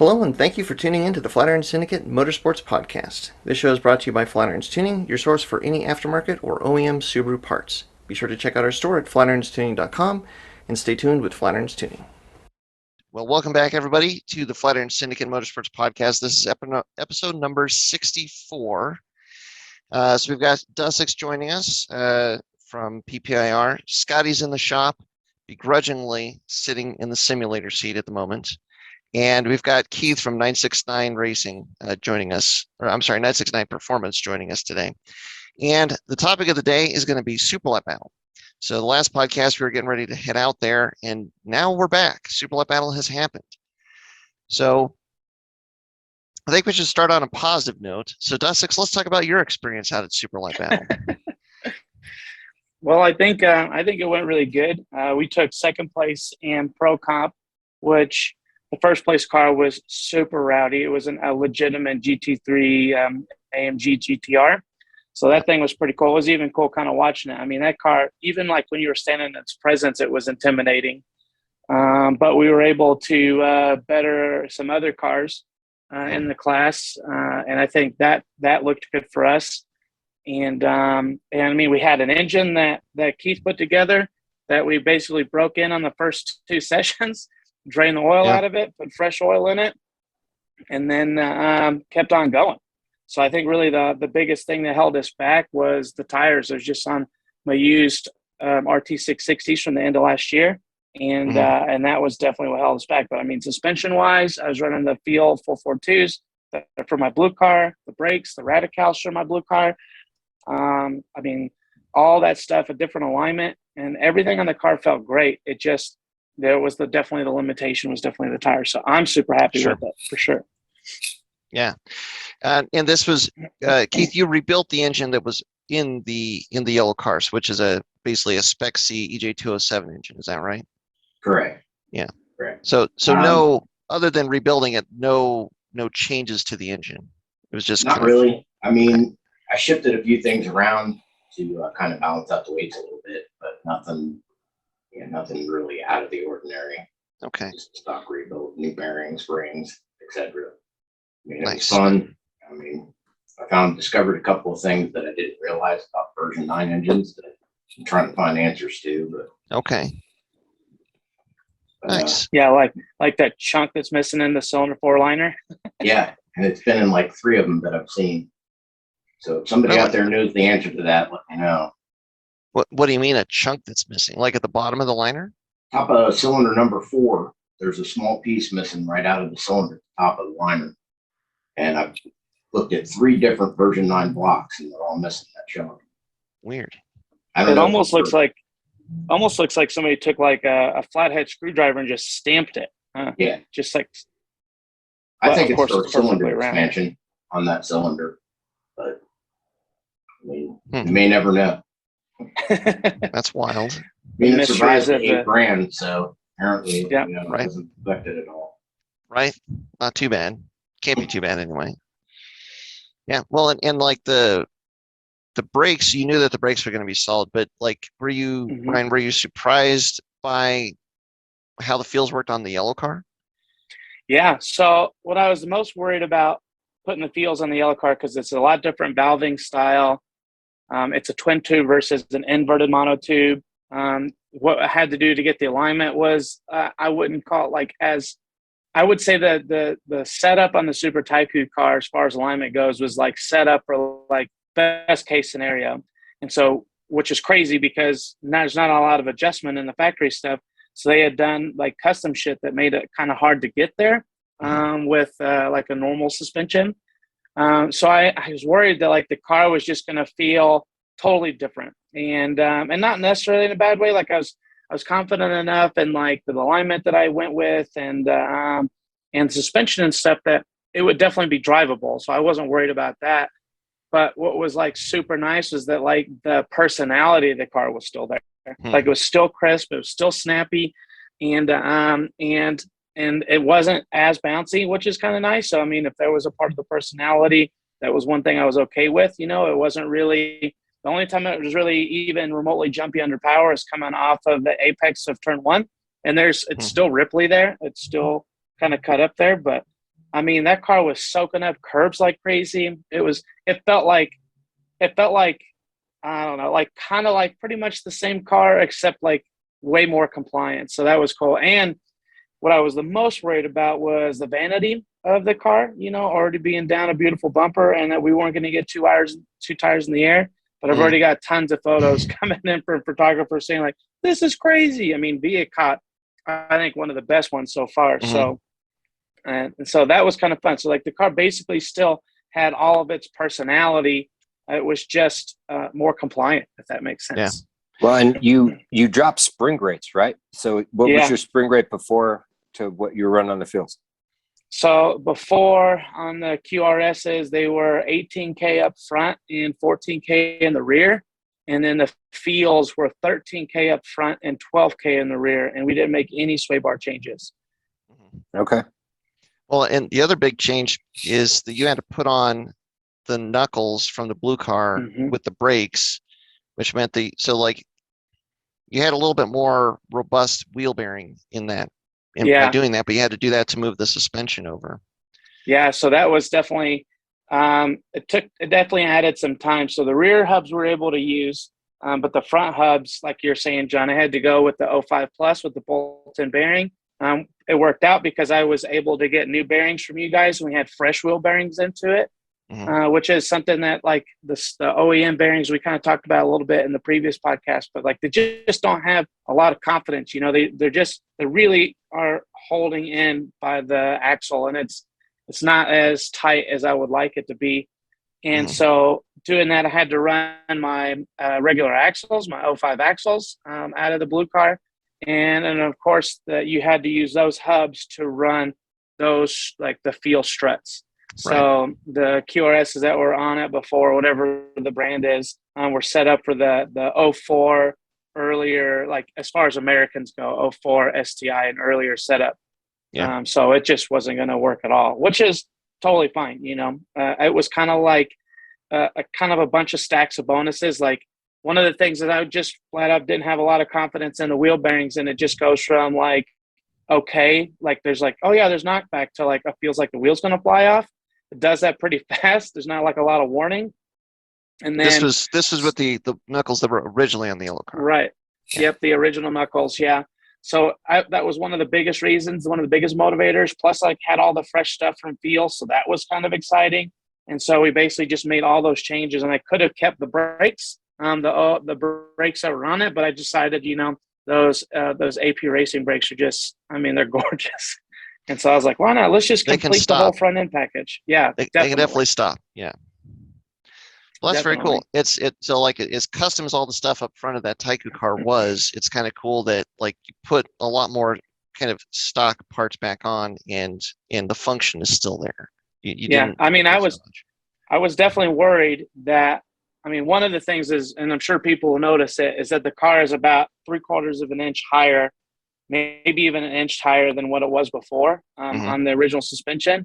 Hello, and thank you for tuning in to the Flatirons Syndicate Motorsports Podcast. This show is brought to you by Flatirons Tuning, your source for any aftermarket or OEM Subaru parts. Be sure to check out our store at flatirons.tuning.com and stay tuned with Flatirons Tuning. Well, welcome back, everybody, to the Flatirons Syndicate Motorsports Podcast. This is episode number 64. So we've got DSX joining us from PPIR. Scotty's in the shop, begrudgingly sitting in the simulator seat at the moment. And we've got Keith from 969 Racing joining us, or I'm sorry, 969 Performance joining us today. And the topic of the day is going to be Super Lap Battle. So the last podcast, we were getting ready to head out there, and now we're back. Super Lap Battle has happened. So I think we should start on a positive note. So DSX, let's talk about your experience out at Super Lap Battle. Well, I think it went really good. We took second place in Pro Comp, which the first place car was super rowdy. It was a legitimate GT3 AMG GTR. So that thing was pretty cool. It was even cool kind of watching it. I mean, that car, even like when you were standing in its presence, it was intimidating. But we were able to better some other cars in the class. And I think that looked good for us. And I mean, we had an engine that Keith put together that we basically broke in on the first two sessions. Drain the oil out of it, put fresh oil in it, and then kept on going. So I think really the biggest thing that held us back was the tires. I was just on my used RT660s from the end of last year, and that was definitely what held us back. But I mean, suspension-wise, I was running the Field 442s for my blue car, the brakes, the radicals for my blue car. I mean, all that stuff, a different alignment, and everything on the car felt great. It just definitely the limitation was definitely the tires. So I'm super happy with it for sure. Yeah. And this was, Keith, you rebuilt the engine that was in the yellow cars, which is basically a Spec C EJ207 engine. Is that right? Correct. Yeah. Correct. So no, other than rebuilding it, no changes to the engine. It was just not really. I mean, I shifted a few things around to kind of balance out the weights a little bit, but nothing really out of the ordinary. Okay. Just stock rebuild, new bearings, springs, etc. I mean, it was Nice. fun. I mean, discovered a couple of things that I didn't realize about version 9 engines that I'm trying to find answers to. But okay. Nice. Yeah, like that chunk that's missing in the cylinder 4 liner. Yeah, and it's been in like 3 of them that I've seen. So if somebody out there knows the answer to that, let me know. What do you mean a chunk that's missing? Like at the bottom of the liner? Top of cylinder number 4, there's a small piece missing right out of the cylinder, top of the liner. And I've looked at 3 different version 9 blocks, and they're all missing that chunk. Weird. It almost looks like somebody took like a flathead screwdriver and just stamped it. Yeah. Just like. I think it's for cylinder expansion on that cylinder, but I mean, you may never know. That's wild. I mean, it survived the $8,000, so apparently, yeah, it wasn't affected at all. Right? Not too bad. Can't be too bad anyway. Yeah. Well, and like the brakes, you knew that the brakes were going to be solid, but like, Ryan, were you surprised by how the feels worked on the yellow car? Yeah. So what I was the most worried about putting the feels on the yellow car, because it's a lot different valving style. It's a twin tube versus an inverted monotube. What I had to do to get the alignment was I wouldn't call it like as I would say that the setup on the Super Taikyu car as far as alignment goes was like set up for like best case scenario. And so, which is crazy because there's not a lot of adjustment in the factory stuff. So they had done like custom shit that made it kind of hard to get there with like a normal suspension. So I was worried that like the car was just going to feel totally different and not necessarily in a bad way. Like I was confident enough in like the alignment that I went with and suspension and stuff that it would definitely be drivable. So I wasn't worried about that. But what was like super nice was that like the personality of the car was still there. Like it was still crisp, it was still snappy, and it wasn't as bouncy, which is kind of nice. So I mean, if there was a part of the personality, that was one thing I was okay with. You know, it wasn't really the only time it was really even remotely jumpy under power is coming off of the apex of turn 1, and it's still ripply there. It's still kind of cut up there, but I mean, that car was soaking up curbs like crazy. It felt like, I don't know, like kind of like pretty much the same car, except like way more compliant. So that was cool. And what I was the most worried about was the vanity of the car, already being down a beautiful bumper, and that we weren't going to get two tires in the air. But I've already got tons of photos coming in from photographers saying like, this is crazy. I mean, Via caught, I think, one of the best ones so far. So, and so that was kind of fun. So like the car basically still had all of its personality. It was just more compliant, if that makes sense. Yeah. Well, and you dropped spring rates, right? So what was your spring rate before to what you were running on the fields? So before on the QRSs, they were 18K up front and 14K in the rear. And then the fields were 13K up front and 12K in the rear. And we didn't make any sway bar changes. Okay. Well, and the other big change is that you had to put on the knuckles from the blue car with the brakes, which meant you had a little bit more robust wheel bearing in that. And by doing that, but you had to do that to move the suspension over. Yeah, so that was definitely it definitely added some time. So the rear hubs were able to use, but the front hubs, like you're saying, John, I had to go with the 05 Plus with the bolt-in bearing. It worked out because I was able to get new bearings from you guys, and we had fresh wheel bearings into it, which is something that like the OEM bearings we kind of talked about a little bit in the previous podcast, but like they just don't have a lot of confidence. They really are holding in by the axle, and it's not as tight as I would like it to be. And so doing that, I had to run my regular axles, my 05 axles out of the blue car. And of course, you had to use those hubs to run those, like the feel struts. So the QRSs that were on it before, whatever the brand is, were set up for the 04 earlier, like as far as Americans go, 04 STI and earlier setup. So it just wasn't going to work at all, which is totally fine. It was kind of like a bunch of stacks of bonuses. Like one of the things that I just flat out didn't have a lot of confidence in the wheel bearings, and it just goes from like, okay, like there's like, oh yeah, there's knockback to like, it feels like the wheel's going to fly off. It does that pretty fast. There's not like a lot of warning. And then this was with the knuckles that were originally on the yellow car. Right. Yeah. Yep. The original knuckles. Yeah. So that was one of the biggest reasons, one of the biggest motivators. Plus, like had all the fresh stuff from Feel, so that was kind of exciting. And so we basically just made all those changes. And I could have kept the brakes, the brakes that were on it, but I decided, those AP Racing brakes are just, I mean, they're gorgeous. And so I was like, why not? Let's just complete the whole front end package. Yeah, they can definitely stop. Yeah. Well, that's very cool. It's as custom as all the stuff up front of that Taikyu car was, it's kind of cool that like you put a lot more kind of stock parts back on, and the function is still there. I mean, I was definitely worried that, I mean, one of the things is, and I'm sure people will notice it, is that the car is about 3/4 of an inch higher, maybe even an inch higher than what it was before on the original suspension.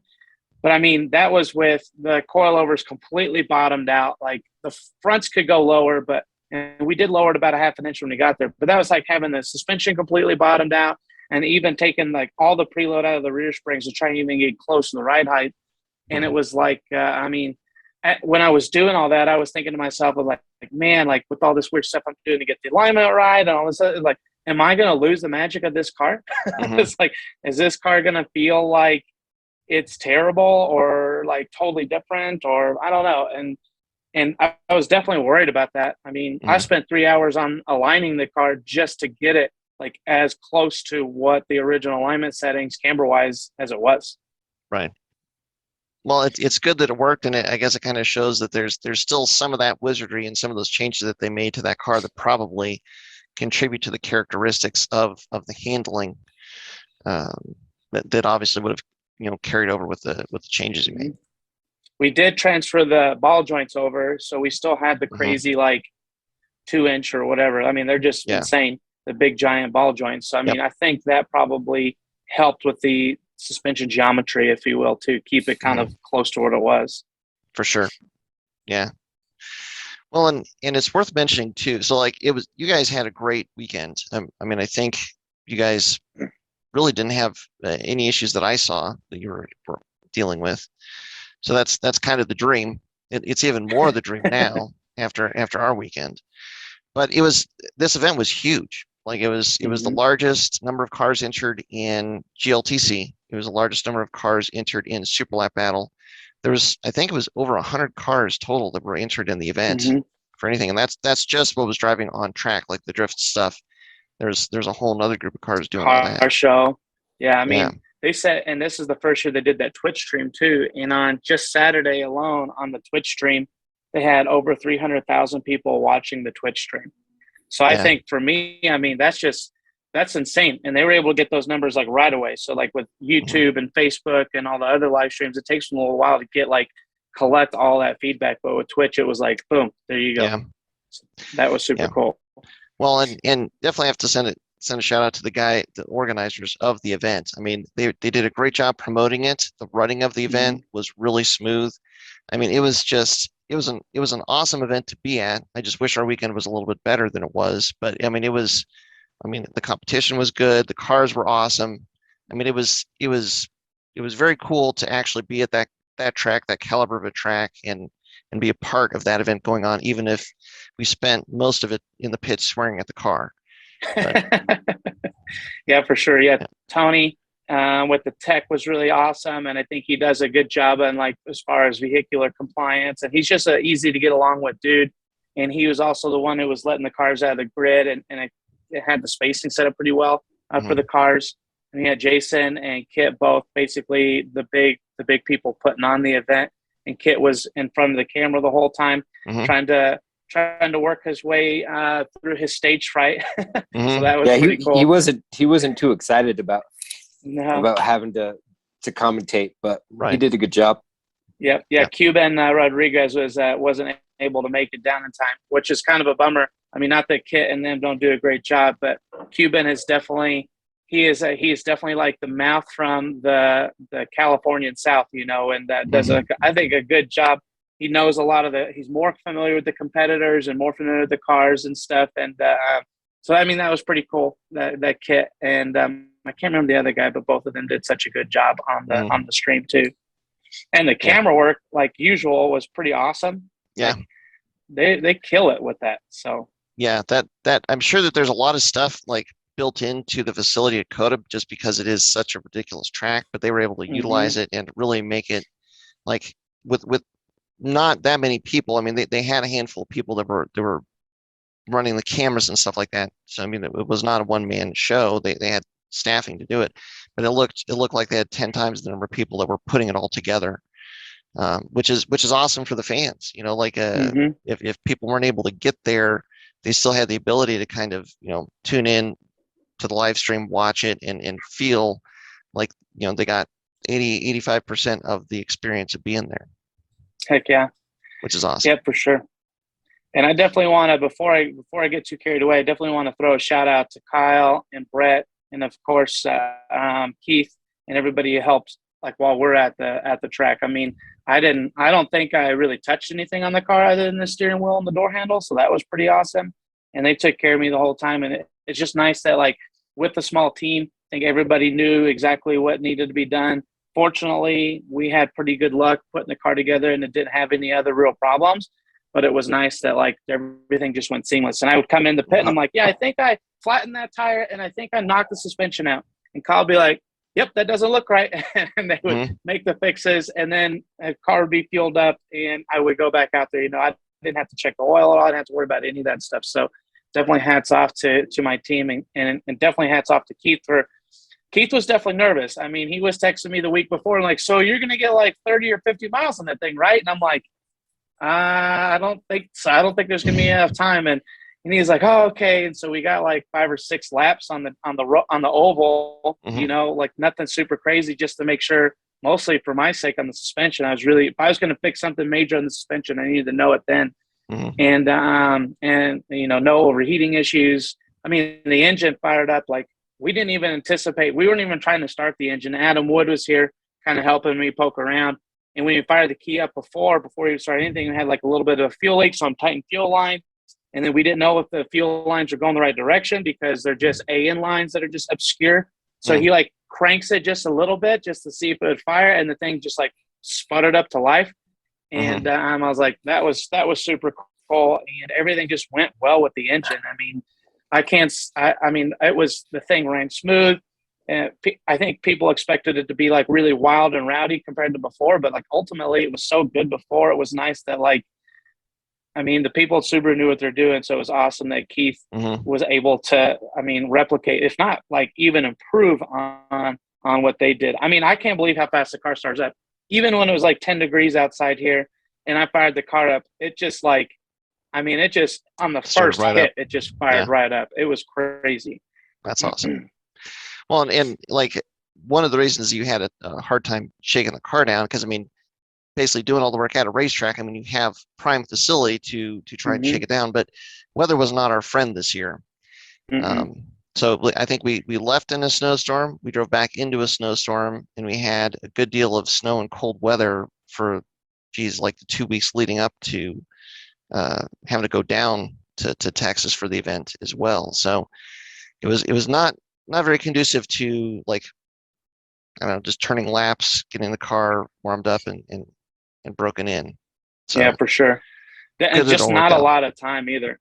But I mean, that was with the coilovers completely bottomed out. Like the fronts could go lower, and we did lower it about a half an inch when we got there. But that was like having the suspension completely bottomed out, and even taking like all the preload out of the rear springs to try and even get close to the ride height. And it was like, I mean, when I was doing all that, I was thinking to myself, like, man, like with all this weird stuff I'm doing to get the alignment right and all this, like, am I going to lose the magic of this car? It's like, is this car going to feel like it's terrible or like totally different, or I don't know. And I was definitely worried about that. I mean, I spent 3 hours on aligning the car just to get it like as close to what the original alignment settings camber wise as it was. Right. Well, it's good that it worked, and I guess it kind of shows that there's still some of that wizardry and some of those changes that they made to that car that probably contribute to the characteristics of the handling that obviously would have carried over with the changes you made. We did transfer the ball joints over, so we still had the crazy like 2-inch or whatever. I mean, they're just insane, the big giant ball joints. So I mean, I think that probably helped with the suspension geometry, if you will, to keep it kind of close to what it was. For sure. Yeah. Well, and it's worth mentioning too. So like you guys had a great weekend. I mean, I think you guys really didn't have any issues that I saw. That you were dealing with. So that's kind of the dream. It's even more the dream now after our weekend. But this event was huge. Like it was the largest number of cars entered in GLTC. It was the largest number of cars entered in Super Lap Battle. I think it was over 100 cars total that were entered in the event for anything, and that's just what was driving on track, like the drift stuff. There's a whole other group of cars doing all that. Car show, yeah. I mean, they said, and this is the first year they did that Twitch stream too. And on just Saturday alone on the Twitch stream, they had over 300,000 people watching the Twitch stream. So I think for me, I mean, that's insane. And they were able to get those numbers like right away. So like with YouTube and Facebook and all the other live streams, it takes them a little while to get collect all that feedback. But with Twitch, it was like, boom, there you go. Yeah. So that was super cool. Well, and definitely have to send a shout out to the organizers of the event. I mean, they did a great job promoting it. The running of the event was really smooth. I mean, it was an awesome event to be at. I just wish our weekend was a little bit better than it was. But I mean, the competition was good. The cars were awesome. I mean, it was very cool to actually be at that track, that caliber of a track, and be a part of that event going on, even if we spent most of it in the pits swearing at the car. Yeah, for sure. Yeah. Tony with the tech was really awesome, and I think he does a good job on as far as vehicular compliance, and he's just easy to get along with dude. And he was also the one who was letting the cars out of the grid, and it had the spacing set up pretty well for the cars. And he had Jason and Kit, both basically the big people putting on the event, and Kit was in front of the camera the whole time, trying to work his way through his stage fright. So that was pretty cool. He wasn't too excited about having to commentate, but he did a good job. Yep. Yeah. Cuban Rodriguez wasn't able to make it down in time, which is kind of a bummer. I mean, not that Kit and them don't do a great job, but Cuban is definitely like the mouth from the Californian South, and that does I think a good job. He knows a lot of he's more familiar with the competitors and more familiar with the cars and stuff. And so, I mean, that was pretty cool, that Kit. And I can't remember the other guy, but both of them did such a good job on the stream too. And the camera work, like usual, was pretty awesome. Yeah. They kill it with that. So yeah, that I'm sure that there's a lot of stuff built into the facility at COTA just because it is such a ridiculous track, but they were able to utilize it and really make it with not that many people. I mean, they had a handful of people that were running the cameras and stuff like that. So I mean, it was not a one-man show. They had staffing to do it, but it looked like they had 10 times the number of people that were putting it all together, which is awesome for the fans. If people weren't able to get there, they still had the ability to kind of tune in to the live stream, watch it, and feel like they got 85% of the experience of being there. Heck yeah. Which is awesome. Yeah, for sure. And I definitely want to, before I get too carried away, I definitely want to throw a shout out to Kyle and Brett, and of course Keith and everybody who helped while we're at the track. I mean, I don't think I really touched anything on the car other than the steering wheel and the door handle, so that was pretty awesome. And they took care of me the whole time, and it's just nice that with the small team, I think everybody knew exactly what needed to be done. Fortunately, we had pretty good luck putting the car together, and it didn't have any other real problems. But it was nice that everything just went seamless. And I would come in the pit and I'm like, yeah, I think I flattened that tire and I think I knocked the suspension out. And Kyle would be like, yep, that doesn't look right. And they would make the fixes, and then a car would be fueled up and I would go back out there. I didn't have to check the oil at all. I didn't have to worry about any of that stuff. So definitely hats off to my team, and definitely hats off to Keith Keith was definitely nervous. I mean, he was texting me the week before, so you're going to get 30 or 50 miles on that thing, right? And I'm like, I don't think so. I don't think there's going to be enough time. And he's like, oh, okay. And so we got 5 or 6 laps on the oval, nothing super crazy, just to make sure, mostly for my sake on the suspension. If I was going to fix something major on the suspension, I needed to know it then. And no overheating issues. I mean, the engine fired up. We didn't even anticipate. We weren't even trying to start the engine. Adam Wood was here kind of helping me poke around. And when you fired the key up before you started anything, we had a little bit of a fuel leak, so I'm tightening fuel line. And then we didn't know if the fuel lines are going the right direction because they're just AN lines that are just obscure. So he like cranks it just a little bit just to see if it would fire, and the thing just like sputtered up to life. And I was like, that was super cool, and everything just went well with the engine. I mean, I mean, the thing ran smooth, and I think people expected it to be like really wild and rowdy compared to before, but like ultimately it was so good before. It was nice that like, I mean, the people at Subaru knew what they're doing, so it was awesome that Keith was able to, I mean, replicate, if not like even improve on what they did. I mean, I can't believe how fast the car starts up. Even when it was like 10 degrees outside here and I fired the car up, it just like, I mean, it just, on the first hit, it just fired right up. It was crazy. That's awesome. Well, and like one of the reasons you had a hard time shaking the car down, because I mean, basically doing all the work at a racetrack, I mean, you have prime facility to try and shake it down, but weather was not our friend this year. So I think we left in a snowstorm, we drove back into a snowstorm, and we had a good deal of snow and cold weather for, like the 2 weeks leading up to having to go down to Texas for the event as well. So it was not very conducive to, like, I don't know, just turning laps, getting the car warmed up and broken in. So, yeah, for sure. And just not a lot of time either.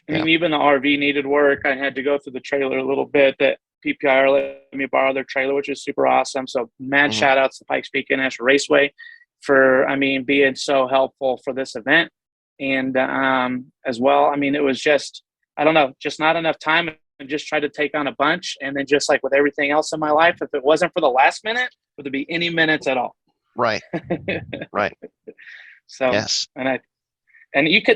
I mean, even the RV needed work. I had to go through the trailer a little bit. That PPIR let me borrow their trailer, which is super awesome. So mad shout outs to Pikes Peak International Raceway for, I mean, being so helpful for this event. And as well, I mean, it was just, I don't know, just not enough time, and just tried to take on a bunch. And then just like with everything else in my life, if it wasn't for the last minute, would there be any minutes at all? Right. Right. So, yes. And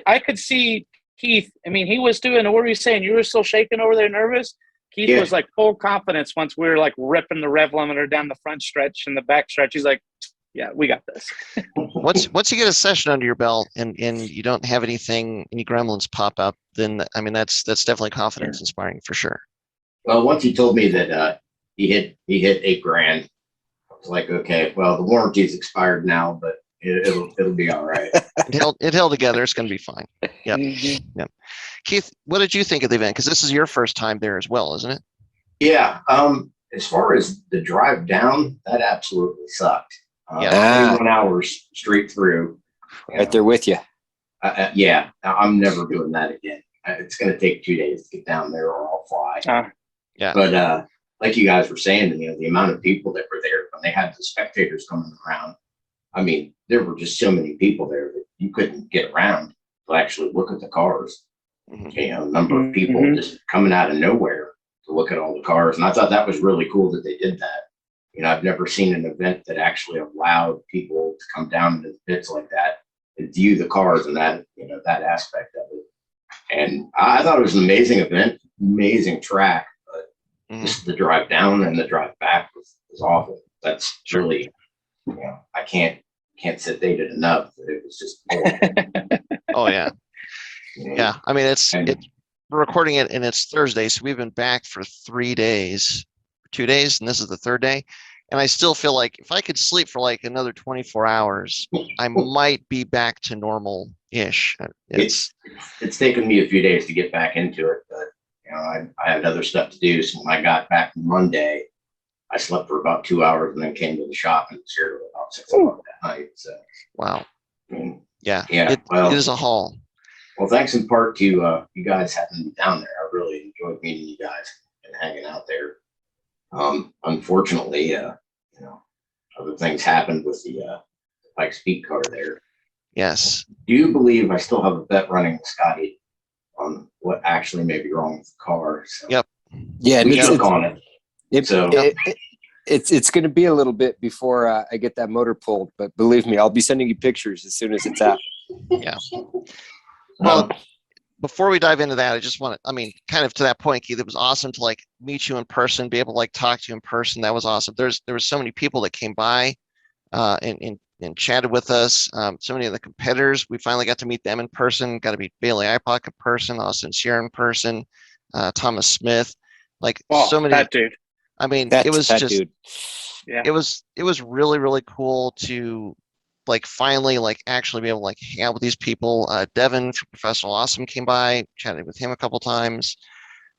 I could see Keith. I mean, he was doing, what were you saying? You were still shaking over there, nervous? Keith was like full confidence once we were like ripping the rev limiter down the front stretch and the back stretch. He's like, yeah, we got this. Once you get a session under your belt and you don't have any gremlins pop up, then I mean that's definitely confidence inspiring for sure. Well, once he told me that he hit $8,000, I was like, okay, well, the warranty's expired now, but it'll be all right. It held together. It's going to be fine. Yep. Yep. Keith, what did you think of the event? Because this is your first time there as well, isn't it? Yeah. As far as the drive down, that absolutely sucked. 21 hours straight through. Right there with you. Yeah, I'm never doing that again. It's going to take 2 days to get down there, or I'll fly. Yeah. But like you guys were saying, the amount of people that were there when they had the spectators coming around. I mean, there were just so many people there that you couldn't get around to actually look at the cars. Number of people just coming out of nowhere to look at all the cars. And I thought that was really cool that they did that. I've never seen an event that actually allowed people to come down into the pits like that and view the cars and that, that aspect of it. And I thought it was an amazing event, amazing track, but just the drive down and the drive back was awful. That's really, I can't sedate it enough. It was just horrible. Oh yeah. Yeah. I mean, we're recording it and it's Thursday. So we've been back for 3 days, 2 days, and this is the third day. And I still feel like if I could sleep for like another 24 hours, I might be back to normal-ish. It's taken me a few days to get back into it, but I had other stuff to do. So when I got back Monday, I slept for about 2 hours and then came to the shop and was here till about 6 o'clock that night. So wow. Yeah. It is a haul. Well, thanks in part to you guys having me down there. I really enjoyed meeting you guys and hanging out there. Unfortunately, other things happened with the Pikes Peak car there. Yes. Do you believe I still have a bet running with Scotty on what actually may be wrong with the car? So yep. Yeah, we took on it. It's going to be a little bit before I get that motor pulled, but believe me, I'll be sending you pictures as soon as it's out. Yeah. Well, before we dive into that, I just want to, kind of to that point, Keith, it was awesome to like meet you in person, be able to like talk to you in person. That was awesome. There was so many people that came by and chatted with us. So many of the competitors, we finally got to meet them in person, got to meet Bailey Ipock in person, Austin Sierra in person, Thomas Smith, so many. That dude. It was just, dude. Yeah. It was really, really cool to finally actually be able to hang out with these people. Devin from Professional Awesome came by, chatted with him a couple times.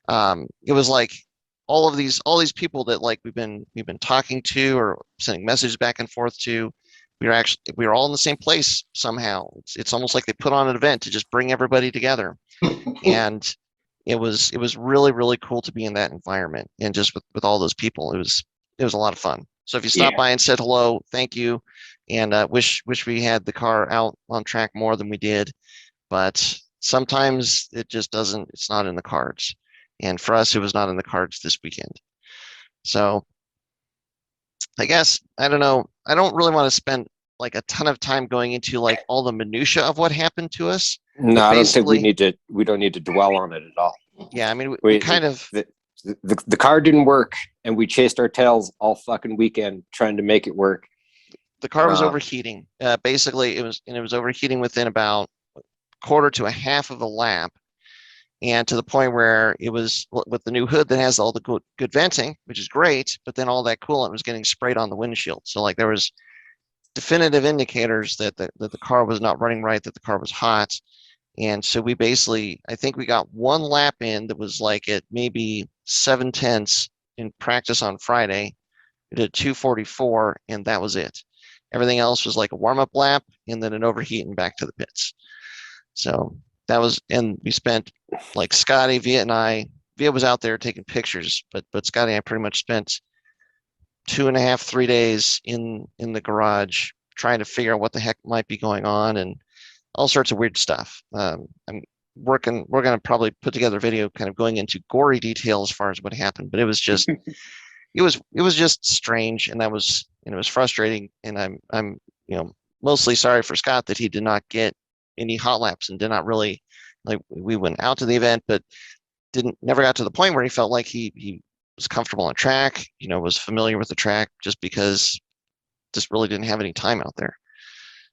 It was all these people that like we've been talking to or sending messages back and forth to, we were all in the same place somehow. It's almost like they put on an event to just bring everybody together. And it was really, really cool to be in that environment and just with all those people. It was a lot of fun. So if you stopped by and said hello, thank you. And wish we had the car out on track more than we did. But sometimes it just doesn't, it's not in the cards. And for us, it was not in the cards this weekend. So I guess, I don't know. I don't really want to spend like a ton of time going into like all the minutia of what happened to us. No, I don't think we don't need to dwell on it at all. Yeah, I mean, we kind of the car didn't work, and we chased our tails all fucking weekend trying to make it work. The car was overheating. Basically, it was overheating within about a quarter to a half of a lap, and to the point where it was with the new hood that has all the good venting, which is great, but then all that coolant was getting sprayed on the windshield. So like there was definitive indicators that the car was not running right, that the car was hot. And so we basically, I think we got one lap in that was like at maybe 7/10 in practice on Friday. We did 2:44, and that was it. Everything else was like a warm-up lap and then an overheat and back to the pits. So that was, and we spent like Scotty, Viet, and I. Viet was out there taking pictures, but Scotty and I pretty much spent 2.5, 3 days in the garage trying to figure out what the heck might be going on and all sorts of weird stuff. We're going to probably put together a video kind of going into gory detail as far as what happened, but it was just, it was just strange. And it was frustrating. And I'm, mostly sorry for Scott that he did not get any hot laps and did not really, like, we went out to the event, but never got to the point where he felt like he was comfortable on track, was familiar with the track, just because just really didn't have any time out there.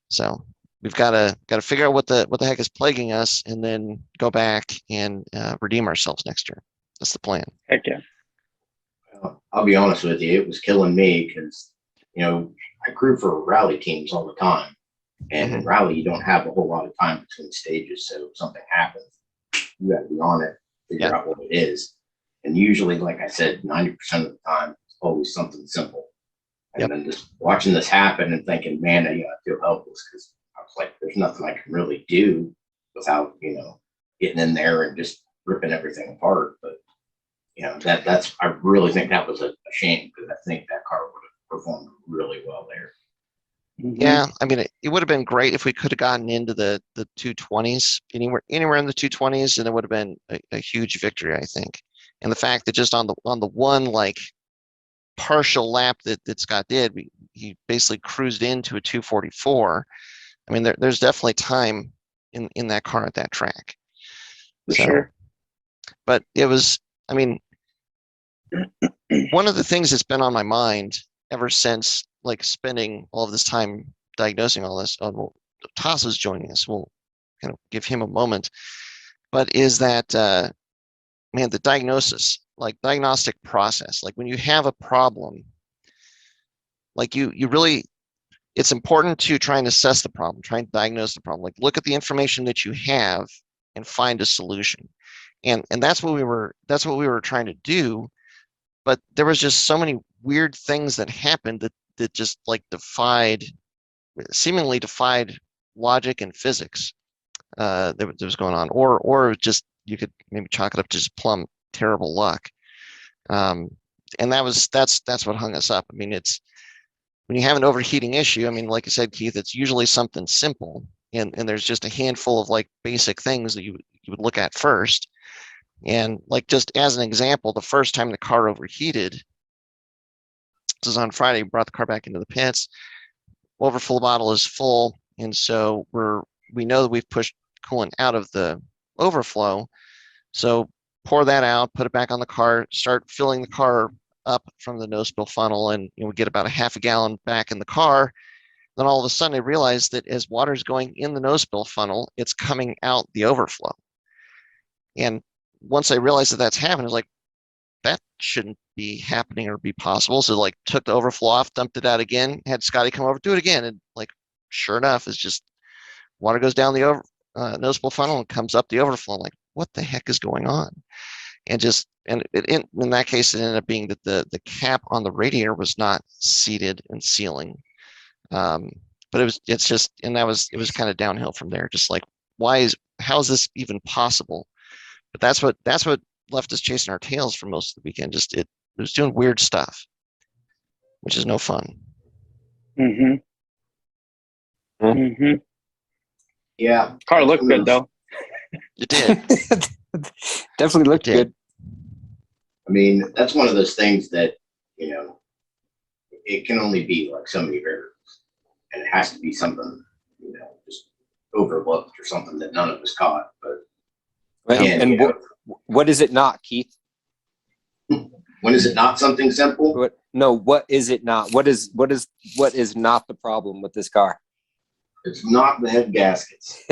So we've got to figure out what the heck is plaguing us, and then go back and redeem ourselves next year. That's the plan. Heck yeah. I'll be honest with you, it was killing me because, I crew for rally teams all the time. And in rally, you don't have a whole lot of time between stages. So if something happens, you got to be on it, figure out what it is. And usually, like I said, 90% of the time, it's always something simple. And then just watching this happen and thinking, man, I feel helpless, because I was like, there's nothing I can really do without, getting in there and just ripping everything apart. But, I really think that was a shame, because I think that car would have performed really well there. Yeah, I mean, it would have been great if we could have gotten into the 220s, anywhere in the 220s, and it would have been a huge victory, I think. And the fact that just on the one like partial lap that Scott did, he basically cruised into a 2:44. I mean, there's definitely time in that car at that track. For sure. But it was, I mean, one of the things that's been on my mind ever since, like, spending all of this time diagnosing all this. Well, Tassa's joining us. We'll kind of give him a moment. But is that, man, the diagnostic process, like when you have a problem, like you really, it's important to try and assess the problem, try and diagnose the problem, like look at the information that you have and find a solution. And that's what we were trying to do. But there was just so many weird things that happened that just like seemingly defied logic and physics that was going on, or just, you could maybe chalk it up to just plumb terrible luck. And that's what hung us up. I mean, it's when you have an overheating issue, I mean, like I said, Keith, it's usually something simple, and there's just a handful of like basic things that you would look at first. And like, just as an example, the first time the car overheated, this was on Friday, brought the car back into the pits, overflow bottle is full, and so we know that we've pushed coolant out of the overflow. So pour that out, put it back on the car, start filling the car up from the no spill funnel, and we get about a half a gallon back in the car. Then all of a sudden I realized that as water is going in the no spill funnel, it's coming out the overflow. And once I realized that that's happening, I was like, that shouldn't be happening or be possible. So like took the overflow off, dumped it out again, had Scotty come over, do it again. And like, sure enough, it's just water goes down the no spill funnel and comes up the overflow. Like, what the heck is going on? in that case, it ended up being that the cap on the radiator was not seated and sealing. But it was kind of downhill from there. Just like, how is this even possible? But that's what left us chasing our tails for most of the weekend. It was doing weird stuff, which is no fun. Mm-hmm. Mm-hmm. Yeah. Car looked good though. It did. Definitely looked good. I mean, that's one of those things that, it can only be like so many variables, and it has to be something, just overlooked or something that none of us caught. But what is it not, Keith? When is it not something simple? What is it not? What is not the problem with this car? It's not the head gaskets.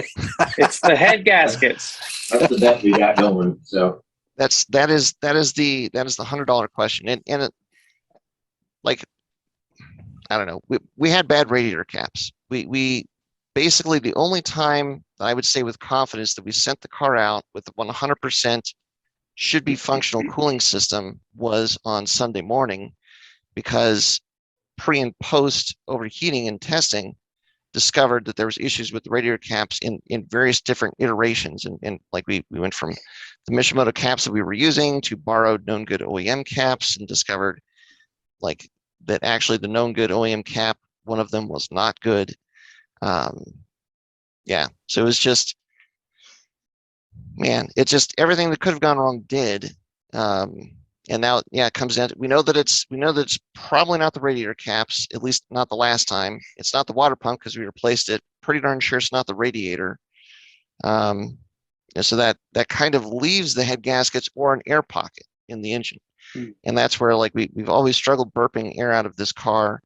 It's the head gaskets. That's the bet we got going. So that is the $100 question. And I don't know. We had bad radiator caps. We basically, the only time that I would say with confidence that we sent the car out with the 100% should be functional cooling system was on Sunday morning, because pre and post overheating and testing discovered that there was issues with the radiator caps in various different iterations. And like we went from the Mishimoto caps that we were using to borrowed known good OEM caps, and discovered like that actually the known good OEM cap, one of them was not good. So it was just, man, it just, everything that could have gone wrong did. And now, it comes down to, we know that it's probably not the radiator caps, at least not the last time. It's not the water pump because we replaced it. Pretty darn sure it's not the radiator. And so that kind of leaves the head gaskets or an air pocket in the engine. And that's where, like, we've always struggled burping air out of this car,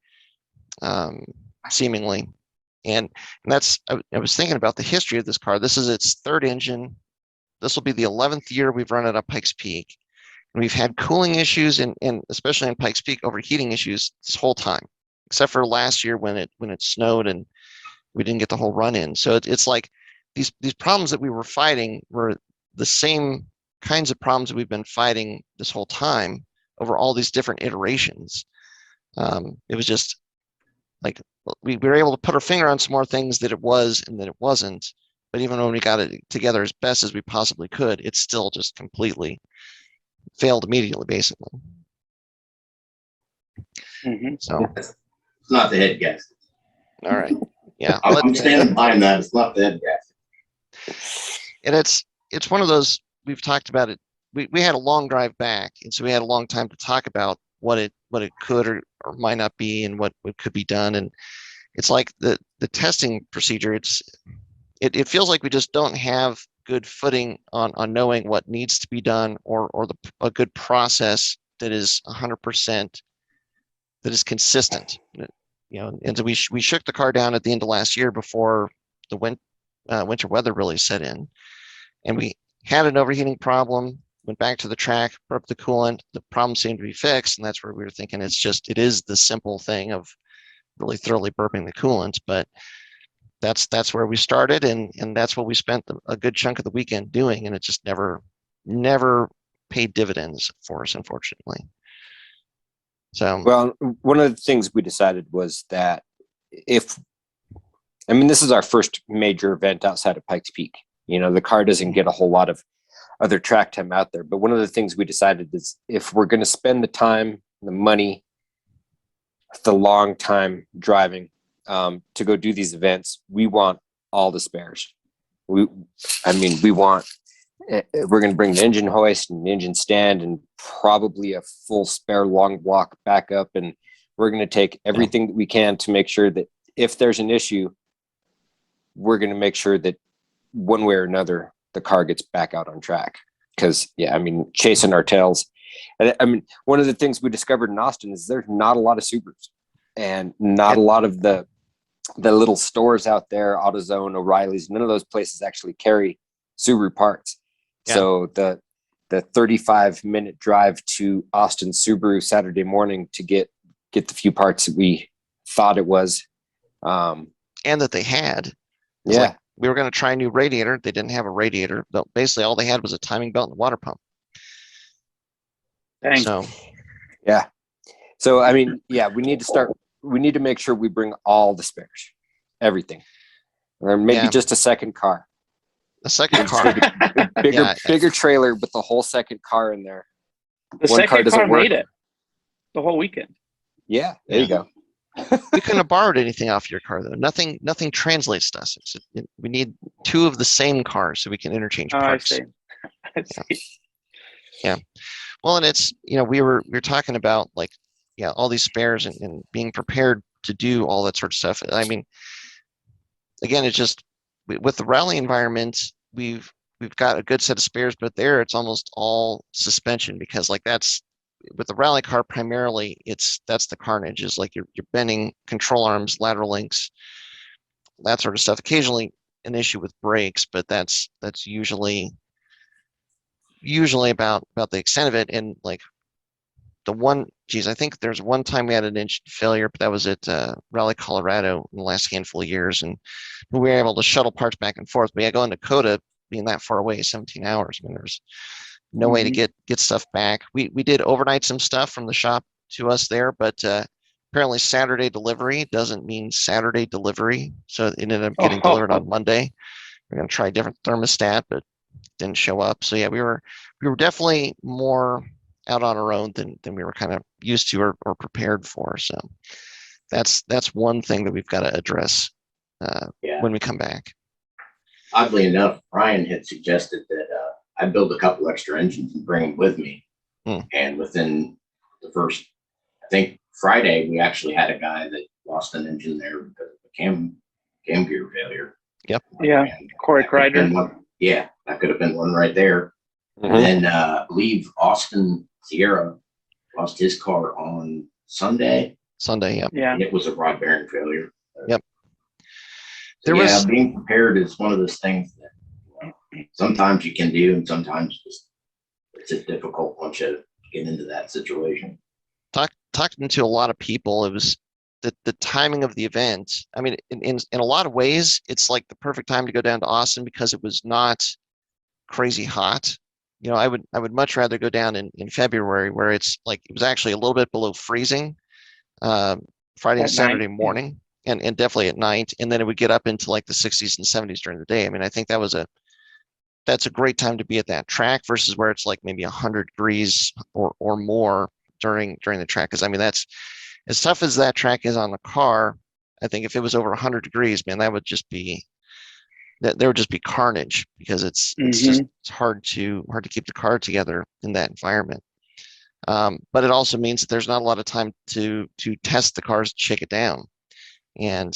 seemingly. And that's, I was thinking about the history of this car. This is its third engine. This will be the 11th year we've run it up Pikes Peak. And we've had cooling issues and especially in Pikes Peak, overheating issues this whole time, except for last year when it snowed and we didn't get the whole run in. So it's like these problems that we were fighting were the same kinds of problems we've been fighting this whole time over all these different iterations. It was just like we were able to put our finger on some more things that it was and that it wasn't. But even when we got it together as best as we possibly could, it still just completely failed immediately, basically. Mm-hmm. So it's not the head gasket. All right. Yeah. I'm standing behind that. It's not the head gasket. And it's one of those, we've talked about it. We had a long drive back, and so we had a long time to talk about what it could or might not be and what could be done. And it's like the testing procedure, it feels like we just don't have good footing on knowing what needs to be done or a good process that is 100%, that is consistent. And so we shook the car down at the end of last year before the winter weather really set in, and we had an overheating problem. Went back to the track, burped the coolant. The problem seemed to be fixed, and that's where we were thinking it is the simple thing of really thoroughly burping the coolant. But that's where we started, and that's what we spent a good chunk of the weekend doing, and it just never paid dividends for us, unfortunately. So, well, one of the things we decided was that this is our first major event outside of Pikes Peak. The car doesn't get a whole lot of other track time out there. But one of the things we decided is, if we're going to spend the time, the money, the long time driving to go do these events, we want all the spares. We're going to bring the engine hoist and the engine stand and probably a full spare long block backup. And we're going to take everything that we can to make sure that if there's an issue, we're going to make sure that one way or another, the car gets back out on track. Because, chasing our tails. And one of the things we discovered in Austin is there's not a lot of Subarus, and not a lot of the little stores out there, AutoZone, O'Reilly's, none of those places actually carry Subaru parts. Yeah. So the 35-minute drive to Austin Subaru Saturday morning to get the few parts that we thought it was. And that they had. Yeah. Like, we were going to try a new radiator. They didn't have a radiator. Basically, all they had was a timing belt and a water pump. Dang. So Yeah. So, I mean, yeah, we need to make sure we bring all the spares, everything, or maybe just a second car. A second car. Bigger trailer with the whole second car in there. The One second doesn't car work. made it the whole weekend. Yeah, there you go. We couldn't have borrowed anything off your car though. Nothing translates to us. We need two of the same cars so we can interchange parts. I see. I see. Yeah. Well, and it's, we were talking about like, all these spares and being prepared to do all that sort of stuff. I mean, again, it's just with the rally environment, we've got a good set of spares, but there it's almost all suspension because like that's with the rally car primarily that's the carnage is like you're bending control arms, lateral links, that sort of stuff. Occasionally an issue with brakes, but that's usually about the extent of it. And like I think there's one time we had an engine failure, but that was at Rally Colorado in the last handful of years, and we were able to shuttle parts back and forth. But yeah, going to COTA, being that far away, 17 hours. I mean, there's no way to get stuff back. We did overnight some stuff from the shop to us there, but apparently Saturday delivery doesn't mean Saturday delivery, so it ended up getting delivered on Monday. We're gonna try a different thermostat, but didn't show up. So yeah, we were definitely more out on our own than we were kind of used to or prepared for. So that's one thing that we've got to address when we come back. Oddly enough, Brian had suggested that I build a couple extra engines and bring them with me. And within the first, I think Friday, we actually had a guy that lost an engine there because of a cam gear failure. Yep. Yeah. Corey Kreider. Yeah, that could have been one right there. Mm-hmm. And then I believe Austin Sierra lost his car on Sunday. Yeah. And it was a rod bearing failure. Yep. Being prepared is one of those things that sometimes you can do, and sometimes it's just difficult once you get into that situation. Talking to a lot of people, it was the timing of the event. I mean, in a lot of ways, it's like the perfect time to go down to Austin because it was not crazy hot. I would much rather go down in February where it's like it was actually a little bit below freezing Friday and Saturday morning and definitely at night, and then it would get up into like the 60s and 70s during the day. I mean, I think that's a great time to be at that track versus where it's like maybe 100 degrees or more during the track. Because I mean, that's as tough as that track is on the car. I think if it was over 100 degrees, man, that would just be there would just be carnage because it's hard to keep the car together in that environment. But it also means that there's not a lot of time to test the cars, shake it down. And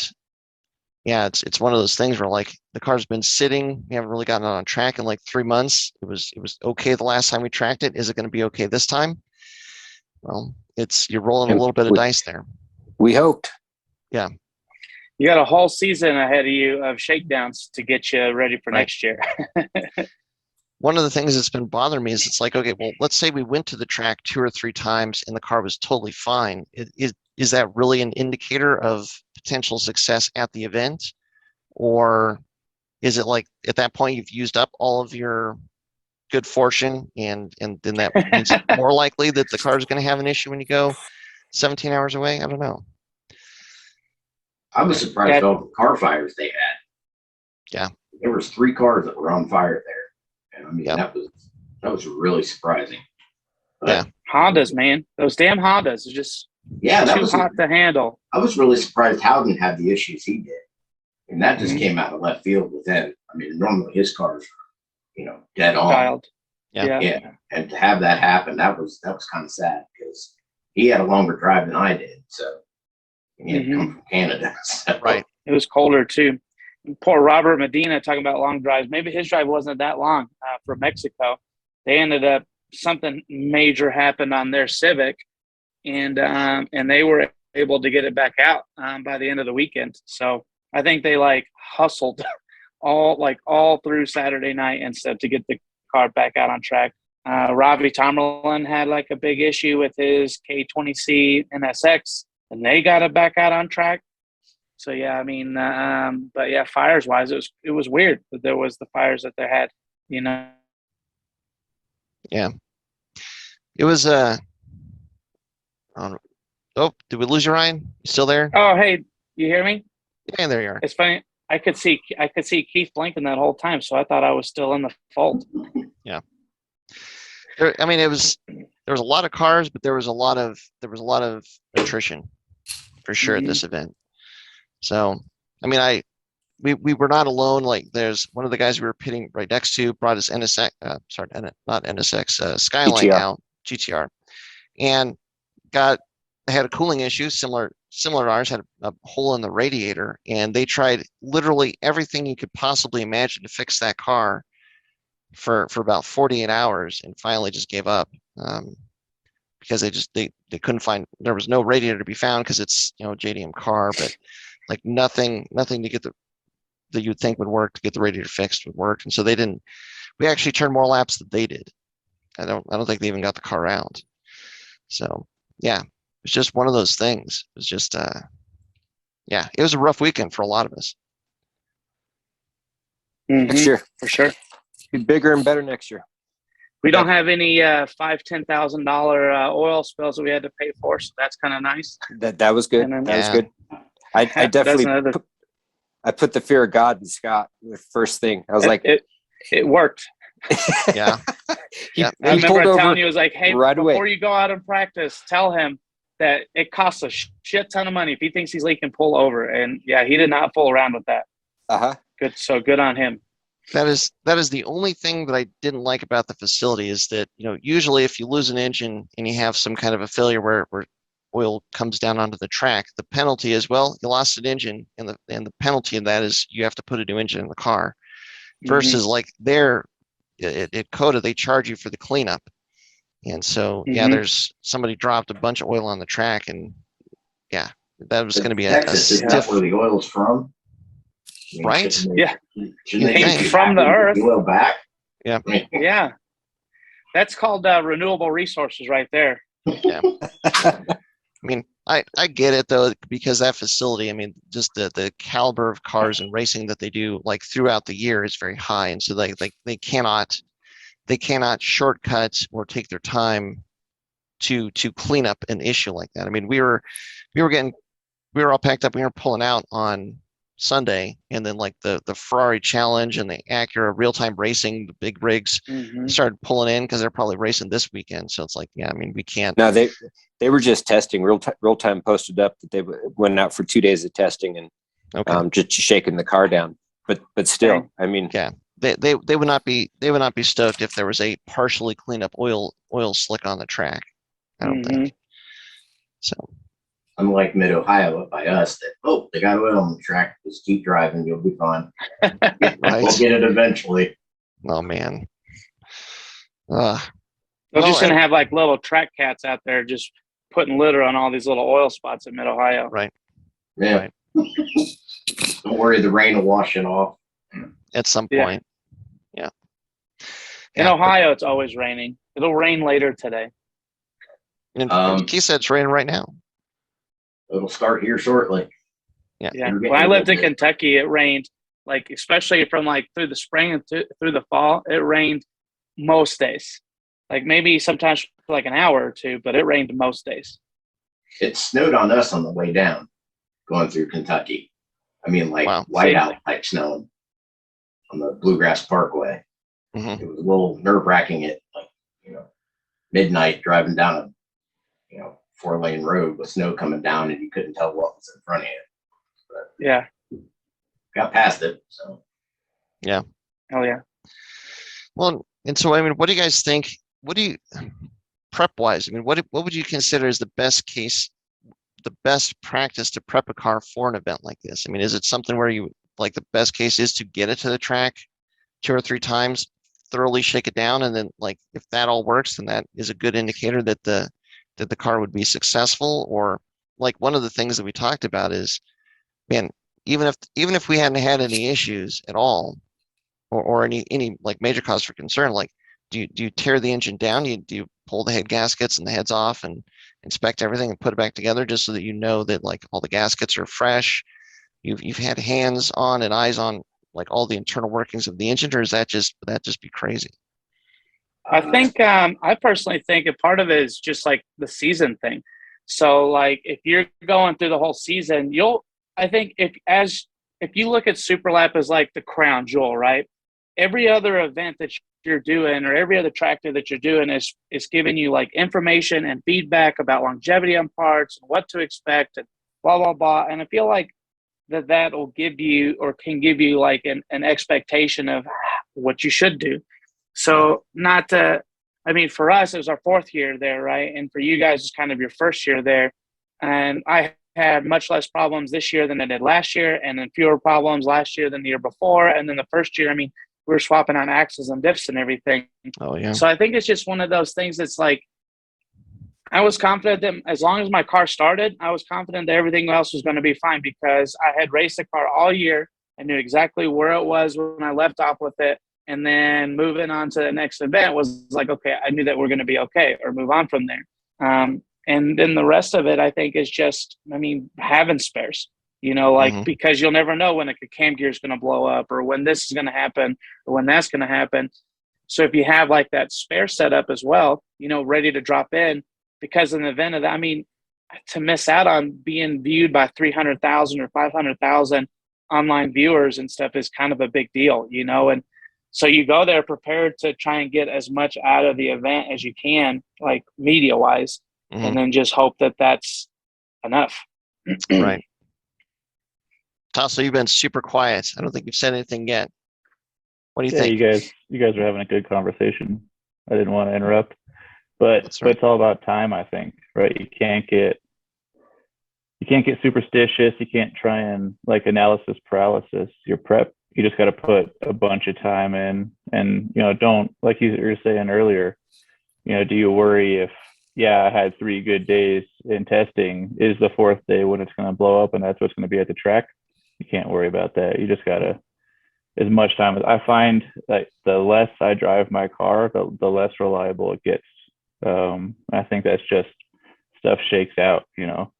yeah, it's one of those things where like the car's been sitting, we haven't really gotten it on track in like 3 months. It was okay the last time we tracked it. Is it going to be okay this time? Well, you're rolling a little bit of dice there. We hoped. Yeah. You got a whole season ahead of you of shakedowns to get you ready for next year. One of the things that's been bothering me is it's like, okay, well, let's say we went to the track 2 or 3 times and the car was totally fine. Is that really an indicator of potential success at the event? Or is it like at that point you've used up all of your good fortune and then that means it's more likely that the car is going to have an issue when you go 17 hours away? I don't know. I was surprised all the car fires they had. Yeah. There was 3 cars that were on fire there. And I mean, that was really surprising. But, yeah. Hondas, man. Those damn Hondas are just too hot to handle. I was really surprised Howden had the issues he did. And that just came out of left field with him. I mean, normally his cars are, dead on. Dialed. Yeah. And to have that happen, that was kind of sad because he had a longer drive than I did. So he had to come from Canada. So. Right. It was colder too. Poor Robert Medina talking about long drives. Maybe his drive wasn't that long from Mexico. They ended up something major happened on their Civic, and they were able to get it back out by the end of the weekend. So I think they like hustled all through Saturday night and stuff to get the car back out on track. Ravi Tamerlan had like a big issue with his K20C NSX, and they got it back out on track. So yeah, I mean, but yeah, fires wise, it was weird that there was the fires that they had, Yeah. It was oh, did we lose you, Ryan? You still there? Oh, hey, you hear me? Yeah, there you are. It's funny. I could see Keith blinking that whole time, so I thought I was still in the fold. Yeah. I mean, there was a lot of cars, but there was a lot of attrition for sure at this event. So, I mean, we were not alone. Like, there's one of the guys we were pitting right next to brought his NSX, not NSX, Skyline GTR. out, GTR, and they had a cooling issue similar to ours, had a hole in the radiator, and they tried literally everything you could possibly imagine to fix that car for about 48 hours, and finally just gave up because they couldn't find, there was no radiator to be found because it's, you know, JDM car, but like nothing to get that you'd think would work to get the radiator fixed would work. And so we actually turned more laps than they did. I don't think they even got the car out. So yeah, it's just one of those things. It was just yeah, it was a rough weekend for a lot of us. Next year, For sure. be bigger and better next year. We don't have any $5,000-$10,000 oil spills that we had to pay for, so that's kind of nice. That was good. And then- That was good. I definitely I put the fear of God in Scott the first thing. I was like, it worked. Yeah. he I pulled remember over telling you, it was like, hey, right away. before you go out and practice, tell him that it costs a shit ton of money. If he thinks he's leaking, pull over. And yeah, he did not fool around with that. Good. So good on him. That is the only thing that I didn't like about the facility is that, you know, usually if you lose an engine and you have some kind of a failure where oil comes down onto the track, the penalty is, well, you lost an engine, and the penalty of that is you have to put a new engine in the car. Versus like there at COTA, they charge you for the cleanup. And so yeah, there's somebody dropped a bunch of oil on the track, and yeah, that was going to be a Texas, isn't that stiff, where the oil's from? I mean, right? shouldn't they- Yeah. shouldn't they Came just be from the happy to get earth. the oil back? Yeah. I mean, Yeah. That's called renewable resources right there. Yeah. I mean, I get it though, because that facility, I mean, just the caliber of cars and racing that they do like throughout the year is very high, and so they cannot shortcut or take their time to clean up an issue like that. I mean, we were all packed up. We were pulling out on Sunday, and then like the Ferrari Challenge and the Acura Real Time Racing, the big rigs started pulling in because they're probably racing this weekend. So it's like, yeah, I mean, we can't. No, they were just testing. Real time posted up that they went out for 2 days of testing and just shaking the car down. But still, I mean, yeah, they would not be stoked if there was a partially cleaned up oil slick on the track. I don't think so. unlike Mid Ohio up by us, that they got oil on the track, just keep driving, you'll be fine. We'll get it eventually. Oh man. They're just gonna have like little track cats out there just putting litter on all these little oil spots in Mid Ohio. Right. Yeah. Right. Don't worry, the rain will wash it off. At some point. Yeah. In Ohio, it's always raining. It'll rain later today. And Keith said it's raining right now. It'll start here shortly. Yeah. When I lived in Kentucky, it rained, like, especially from like through the spring and through the fall, it rained most days. Like maybe sometimes for like an hour or two, but it rained most days. It snowed on us on the way down, going through Kentucky. I mean, like whiteout type snowing on the Bluegrass Parkway. Mm-hmm. It was a little nerve-wracking at like, midnight driving down a 4-lane road with snow coming down and you couldn't tell what was in front of you. But yeah, got past it. So yeah. Oh yeah. Well, and so I mean, what do you guys think? What do you prep wise? I mean, what would you consider as the best case, the best practice to prep a car for an event like this? I mean, is it something where you like the best case is to get it to the track 2 or 3 times, thoroughly shake it down, and then like if that all works, then that is a good indicator that the car would be successful? Or like one of the things that we talked about is, man, even if we hadn't had any issues at all, or any like major cause for concern, like do you tear the engine down? Do you pull the head gaskets and the heads off and inspect everything and put it back together just so that you know that like all the gaskets are fresh? You've had hands on and eyes on like all the internal workings of the engine, or is that just be crazy? I think I personally think a part of it is just like the season thing. So like if you're going through the whole season, I think if you look at Super Lap as like the crown jewel, right? Every other event that you're doing or every other track day that you're doing is giving you like information and feedback about longevity on parts and what to expect and blah blah blah. And I feel like that will give you or can give you like an expectation of what you should do. So not to, I mean, for us, it was our 4th year there, right? And for you guys, it's kind of your 1st year there. And I had much less problems this year than I did last year, and then fewer problems last year than the year before. And then the first year, I mean, we were swapping on axles and diffs and everything. Oh yeah. So I think it's just one of those things that's like, I was confident that as long as my car started, I was confident that everything else was going to be fine because I had raced the car all year. I knew exactly where it was when I left off with it. And then moving on to the next event was like, okay, I knew that we're going to be okay or move on from there. And then the rest of it, I think, is just, I mean, having spares, because you'll never know when a cam gear is going to blow up or when this is going to happen or when that's going to happen. So if you have like that spare setup as well, ready to drop in, because in the event of that, I mean, to miss out on being viewed by 300,000 or 500,000 online viewers and stuff is kind of a big deal, and so you go there prepared to try and get as much out of the event as you can, like media-wise, and then just hope that that's enough. Right. Tasso, you've been super quiet. I don't think you've said anything yet. What do you think? You guys are having a good conversation. I didn't want to interrupt, but it's all about time, I think, right? You can't get superstitious. You can't try and like analysis paralysis. Your prep, you just got to put a bunch of time in, and don't, like you were saying earlier, do you worry if I had 3 good days in testing, is the 4th day when it's going to blow up and that's what's going to be at the track? You can't worry about that. You just got to, as much time as I find that the less I drive my car, the less reliable it gets. I think that's just stuff shakes out, and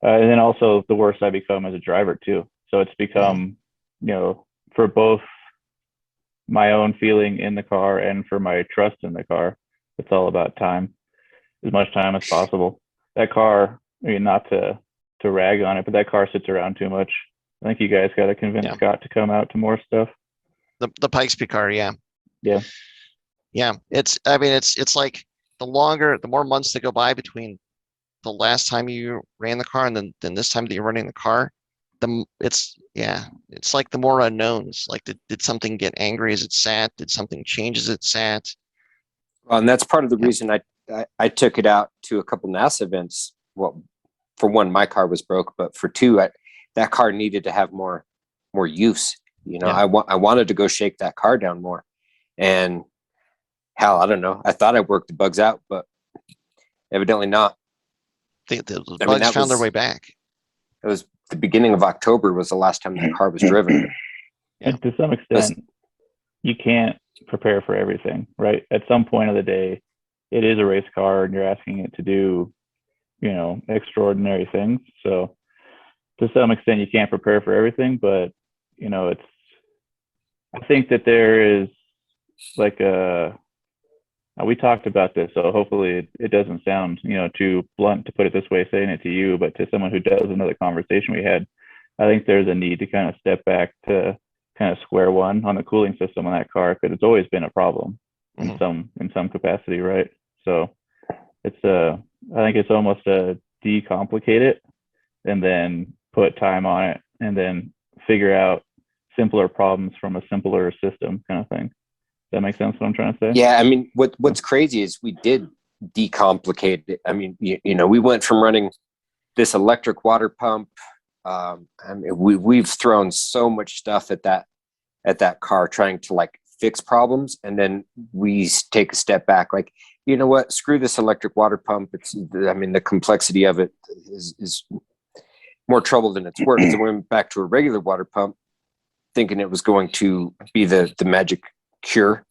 then also the worse I become as a driver too. So it's become, for both my own feeling in the car and for my trust in the car, it's all about time, as much time as possible. That car, I mean, not to rag on it, but that car sits around too much. I think you guys got to convince Scott to come out to more stuff. The Pikes Peak car, yeah. Yeah. It's like the more months that go by between the last time you ran the car and then this time that you're running the car, it's like the more unknowns. Like, did something get angry as it sat? Did something change as it sat? Well, and that's part of the reason I took it out to a couple NASA events. Well, for one, my car was broke, but for 2, that car needed to have more use. I wanted to go shake that car down more, and hell, I don't know. I thought I worked the bugs out, but evidently not. The bugs found their way back. It was the beginning of October was the last time the car was driven. And to some extent, you can't prepare for everything, right? At some point of the day, it is a race car and you're asking it to do, extraordinary things. So to some extent, you can't prepare for everything, but, I think that there is like we talked about this, so hopefully it doesn't sound, too blunt to put it this way, saying it to you, but to someone who does, another conversation we had, I think there's a need to kind of step back to kind of square one on the cooling system on that car, because it's always been a problem in some capacity, right? So it's I think it's almost a decomplicate it and then put time on it and then figure out simpler problems from a simpler system kind of thing. Does that make sense what I'm trying to say? Yeah, I mean, what's crazy is we did decomplicate it. I mean, we went from running this electric water pump. I mean, we've thrown so much stuff at that car trying to like fix problems, and then we take a step back. Like, you know what? Screw this electric water pump. The complexity of it is more trouble than it's worth. So we went back to a regular water pump, thinking it was going to be the magic cure.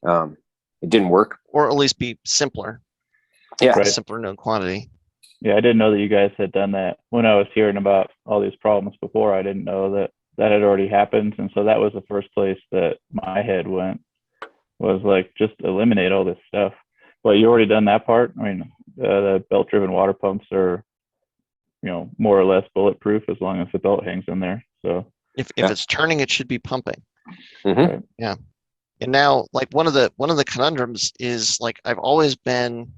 It didn't work, or at least be simpler. Yeah, right. Simpler known quantity. Yeah, I didn't know that you guys had done that. When I was hearing about all these problems before, I didn't know that had already happened, and so that was the first place that my head went. was like, just eliminate all this stuff. But you already done that part. I mean, the belt-driven water pumps are, more or less bulletproof as long as the belt hangs in there. So if it's turning, it should be pumping. Mhm. Yeah. And now, like one of the conundrums is, like, I've always been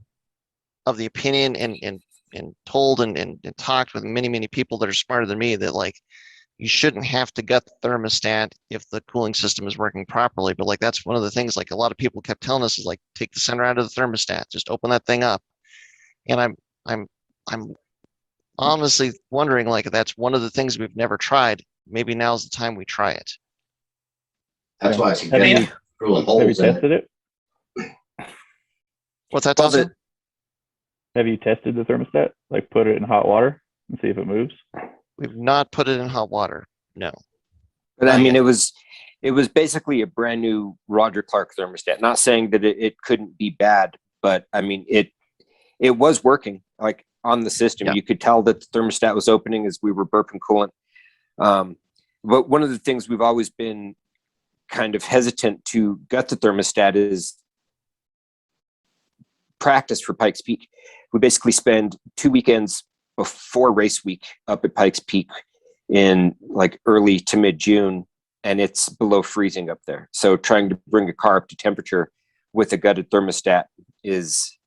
of the opinion and told and talked with many people that are smarter than me that, like, you shouldn't have to gut the thermostat if the cooling system is working properly. But like, that's one of the things, like, a lot of people kept telling us is, like, take the center out of the thermostat, just open that thing up. And I'm honestly wondering, like, if that's one of the things we've never tried. Maybe now's the time we try it. That's why I have suggest you, drilling have you holes in tested it. it? What's that, Well, Dustin? Have you tested the thermostat? Like, put it in hot water and see if it moves? We've not put it in hot water. No. But I Not mean, yet. it was basically a brand new Roger Clark thermostat. Not saying that it couldn't be bad, but I mean, it was working, like, on the system. Yeah. You could tell that the thermostat was opening as we were burping coolant. But one of the things we've always been kind of hesitant to gut the thermostat is practice for Pikes Peak. We basically spend 2 weekends before race week up at Pikes Peak in like early to mid-June, and it's below freezing up there. So trying to bring a car up to temperature with a gutted thermostat is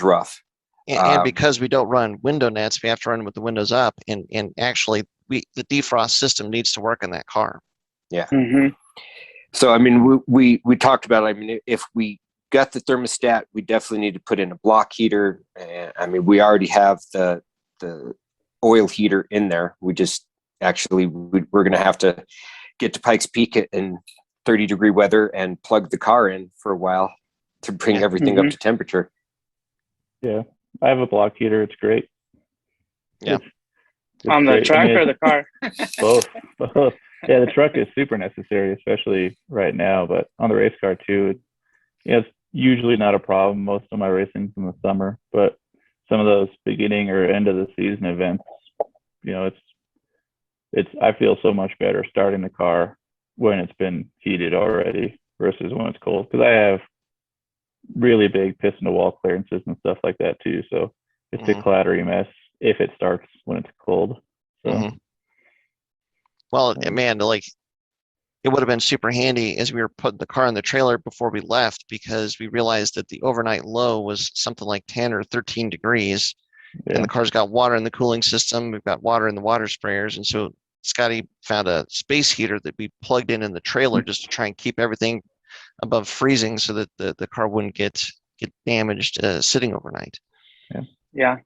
rough. And because we don't run window nets, we have to run with the windows up. And actually, the defrost system needs to work in that car. Yeah. Mm-hmm. So, I mean, we talked about, I mean, if we gut the thermostat, we definitely need to put in a block heater. I mean, we already have the oil heater in there. We just actually, we're going to have to get to Pikes Peak in 30-degree weather and plug the car in for a while to bring everything up to temperature. Yeah. I have a block heater. It's great. Yeah. It's On the great. truck I mean, or the car? both. Yeah, the truck is super necessary, especially right now, but on the race car too. It's usually not a problem. Most of my racing's in the summer, but some of those beginning or end of the season events, it's I feel so much better starting the car when it's been heated already versus when it's cold, because I have really big piston to wall clearances and stuff like that too. So it's a clattery mess if it starts when it's cold. So Well, man, like, it would have been super handy as we were putting the car in the trailer before we left, because we realized that the overnight low was something like 10 or 13 degrees. And the car's got water in the cooling system. We've got water in the water sprayers. And so Scotty found a space heater that we plugged in the trailer just to try and keep everything above freezing so that the car wouldn't get damaged sitting overnight. Yeah.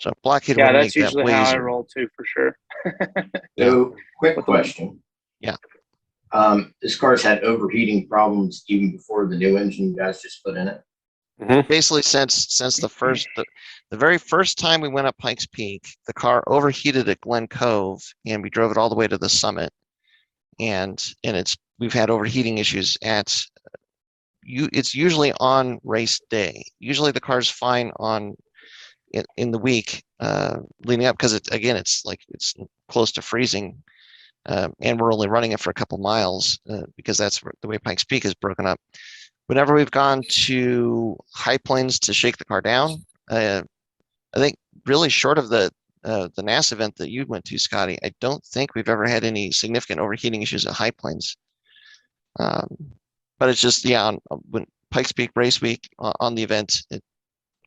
So block heater Yeah, would that's make that usually way how I easier. roll too, for sure. So, quick question. Yeah. This car's had overheating problems even before the new engine you guys just put in it. Basically, since the very first time we went up Pikes Peak, the car overheated at Glen Cove, and we drove it all the way to the summit. And we've had overheating issues it's usually on race day. Usually the car's fine in the week leading up, because it's close to freezing, and we're only running it for a couple miles because that's the way Pikes Peak is broken up. Whenever we've gone to High Plains to shake the car down, I think really short of the NAS event that you went to, Scotty, I don't think we've ever had any significant overheating issues at High Plains. But it's just, when Pikes Peak race week on the event,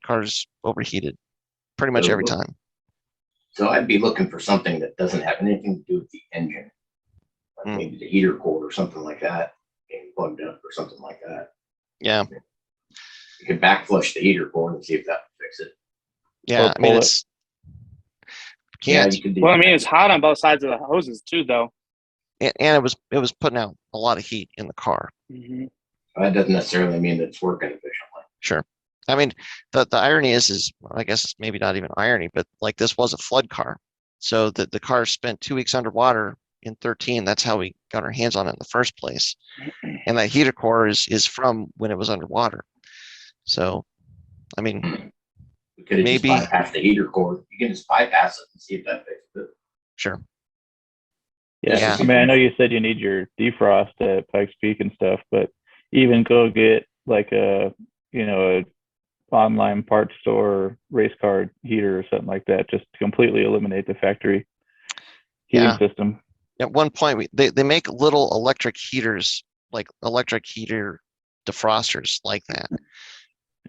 car's overheated pretty much every time. So I'd be looking for something that doesn't have anything to do with the engine, like maybe the heater core or something like that, getting plugged up or something like that. Yeah. You could back flush the heater core and see if that would fix it. Yeah, I mean, it's can't. Yeah, you could do Well, I that. mean, it's hot on both sides of the hoses too, though. And it was putting out a lot of heat in the car. That doesn't necessarily mean that it's working efficiently. Sure. I mean, the irony is I guess it's maybe not even irony, but like, this was a flood car. So the car spent 2 weeks underwater in 13. That's how we got our hands on it in the first place. And that heater core is from when it was underwater. So, I mean, We could have maybe just bypassed the heater core. You can just bypass it and see if that fixes it. Sure. Yeah. I mean, I know you said you need your defrost at Pikes Peak and stuff, but even go get like a online parts store race car heater or something like that, just to completely eliminate the factory heating system. At one point, they make little electric heaters, like electric heater defrosters like that.